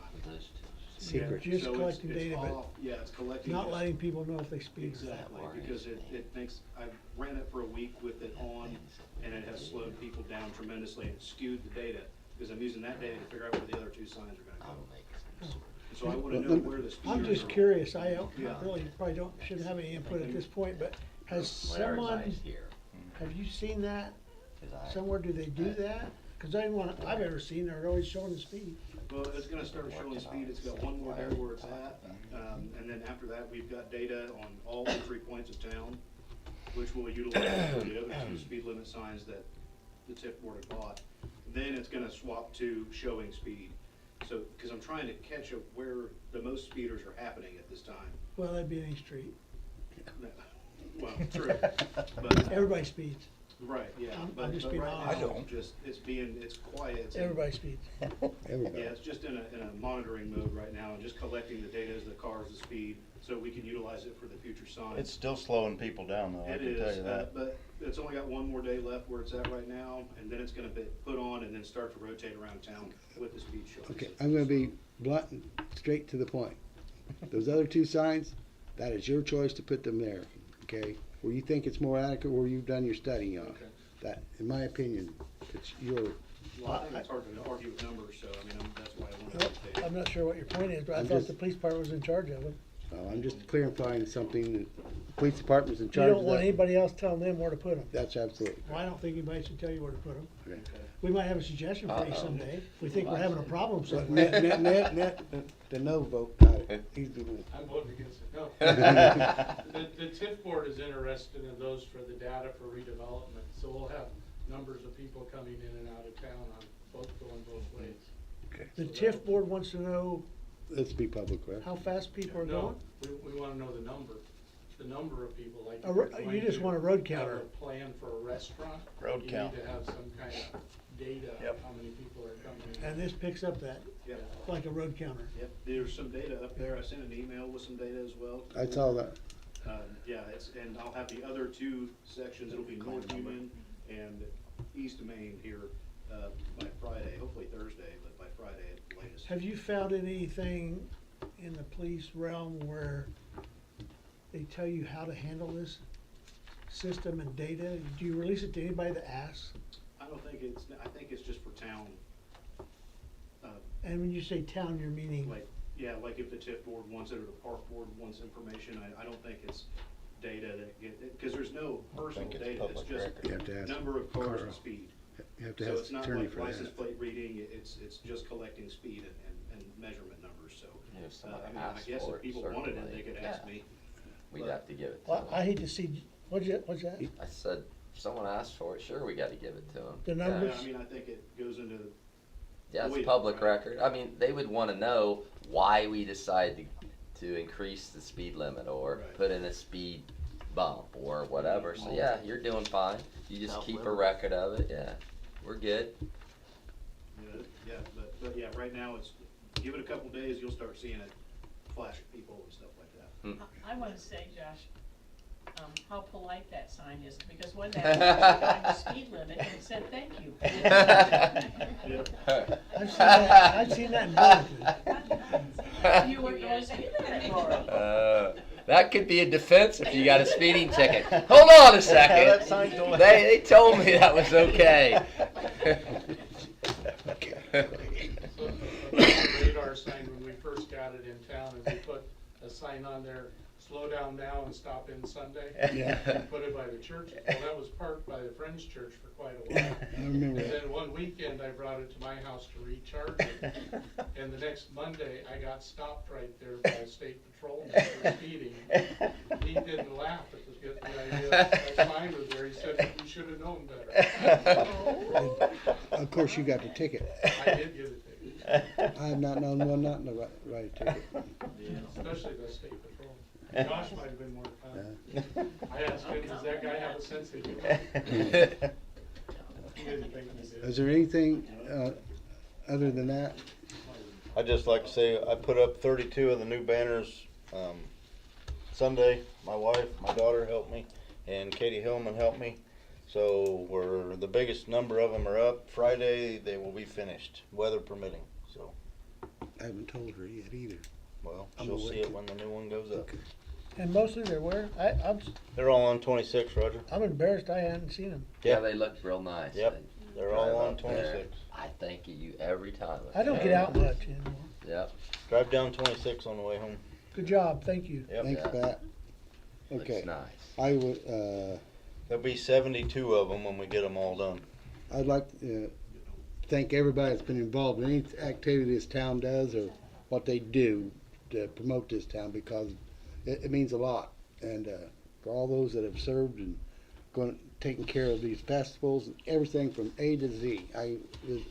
Secret. Just So collecting it's data, but off- Yeah, it's collecting. not just- letting people know if they speed. Exactly, because it makes, I ran it for a week with it on, and it has slowed people down tremendously, and skewed the data, because I'm using that data to figure out where the other two signs are gonna go. So I wanna know where the speed. I'm just are. curious, I Yeah. really probably shouldn't have any input at this point, but has someone, have you seen that somewhere? Do they do that? Cause I didn't I've ever seen, they're always showing the speed. Well, it's gonna start showing speed, it's got one more there where it's at, and then after that, we've got data on all entry points of town, which we'll utilize for the other two speed limit signs that the TIF board had bought. Then it's gonna swap to showing speed. So, because I'm trying to catch up where the most speeders are happening at this time. Well, that'd be any street. No, well, true, but, Everybody speeds. right, yeah, I'm but just but being right honest. now, just, it's quiet. It's in- Everybody speeds. Everybody. Yeah, it's just in a monitoring mode right now, and just collecting the data as the cars, the speed, so we can utilize it for the future signs. It's still slowing people down though, I It can tell is, you that. but it's only got one more day left where it's at right now, and then it's gonna be put on and then start to rotate around town with the speed shows. Okay, I'm gonna be blunt and straight to the point. Those other two signs, that is your choice to put them there, okay? Where you think it's more adequate, where you've done your studying on. Okay. That, in my opinion, it's your, Well, I think it's hard to argue with numbers, so, I mean, that's why I wanted Well, to rotate. I'm not sure what your point is, but I I'm thought just- the police department was in charge of it. I'm just clarifying something, that the police department's in You charge of don't want that. anybody else telling them where to put them. That's absolutely. Well, I don't think anybody should tell you where to put them. Okay. We might have a suggestion for you someday, if we think we're having a problem So, somewhere. net, the no vote, got it. He's doing I'm voting against it, no. it. The TIF board is interested in those for the data for redevelopment, so we'll have numbers of people coming in and out of town on going both ways. Okay. The TIF board wants to know Let's be public, right? how fast people are No, going? we wanna know the number of people, like. A if ro- you're you going just to want a road have counter. a plan for a restaurant. Road count. You need to have some kind of data Yep. of how many people are coming in. And this picks up that, Yeah, like a road counter. yep, there's some data up there, I sent an email with some data as well. I saw that. Yeah, and I'll have the other two sections, it'll be North Union and East Main here, by Friday, hopefully Thursday, but by Friday at the latest. Have you found anything in the police realm where they tell you how to handle this system and data? Do you release it to anybody that asks? I don't think I think it's just for town, And when you say town, you're meaning, like, yeah, like if the TIF board wants it or the park board wants information, I don't think it's data that because there's no personal think it's data, it's public just record. You have to ask number of cars Carl. and speed. You have to So have it's not attorney like for license that. plate reading, it's just collecting speed and measurement numbers, so. If somebody I mean, I asked guess for if it, people wanted it, certainly, they could ask yeah. me. We'd have to give it to well, them. I hate to see, what's that? I said, if someone asked for it, sure, we gotta give it to them. The Yeah, numbers? I mean, I think it goes into, Yeah, Wait, it's public right. record. I mean, they would wanna know why we decided to increase the speed limit or Right. put in a speed bump or whatever. So yeah, you're doing fine. You just keep a record of it, yeah. We're good. yeah, but yeah, right now it's, give it a couple days, you'll start seeing it flash at people and stuff like that. I wanna say, Josh, how polite that sign is, because one day I was going the speed limit and it said, thank you. I've seen that in Burlington. You weren't going speed limit anymore. That could be a defense if you got a speeding ticket. Hold on a That second. sign told- They told me that was okay. So, the radar sign, when we first got it in town, and we put a sign on there, slow down now and stop in Sunday. Yeah. And put it by the church. Well, that was parked by the Friends Church for quite a while. I remember And that. then one weekend, I brought it to my house to recharge it. And the next Monday, I got stopped right there by a state patrolman for speeding. He didn't laugh at the idea that my sign was there. He said, "You should have known better." Of course, you got the ticket. I did get a ticket, I have not known one not to write a ticket. especially the state patrolman. Josh might have been more fun. I asked him, does that guy have a sense of humor? He didn't think he did. Is there anything, other than that? I'd just like to say, I put up 32 of the new banners, Sunday. My wife, my daughter helped me, and Katie Hillman helped me. So the biggest number of them are up. Friday, they will be finished, weather permitting. So, I haven't told her yet either. well, I'm she'll gonna see wait it till- when the new one goes up. Okay. And mostly they're where? They're all on 26, Roger. I'm embarrassed I hadn't seen them. Yeah, they look real nice. Yep, I they're all drive on up there. 26. I thank you every time. I don't get out much anymore. Yep. Drive down 26 on the way home. Good job, thank you. Yep. Thanks, Yeah. Pat. Okay, Looks nice. I would, There'll be 72 of them when we get them all done. I'd like to thank everybody that's been involved in any activity this town does or what they do to promote this town because it means a lot. And for all those that have served and taking care of these festivals and everything from A to Z,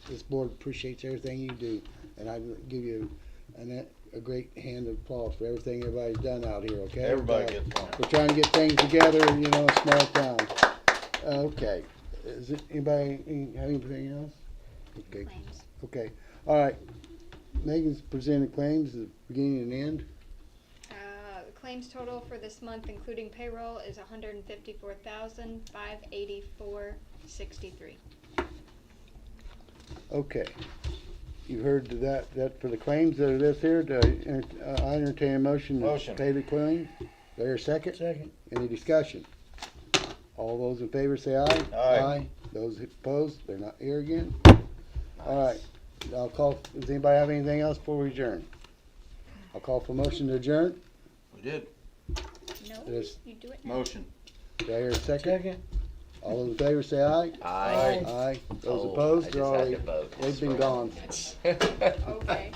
this board appreciates everything you do And I give you a great hand of applause for everything everybody's done out here, okay? Everybody gets one. We're trying to get things together, you know, a small town. Okay, is it, anybody have anything else? Okay, Claims. okay, all right. Megan's presented claims, the beginning and end. The claims total for this month, including payroll, is $154,584.63. Okay. You heard that for the claims that are this here, I entertain a motion to Motion. pay the claim. There a second? Second. Any discussion? All those in favor say aye. Aye. Those opposed, they're not here again. All right, I'll call, does anybody have anything else before we adjourn? I'll call for motion to adjourn. We did. No, There's- you do it now. Motion. Do I hear a second? Second. All those in favor say aye. Aye. Aye. Those Oh, opposed, I they're just had already, to vote. they've been gone. Okay.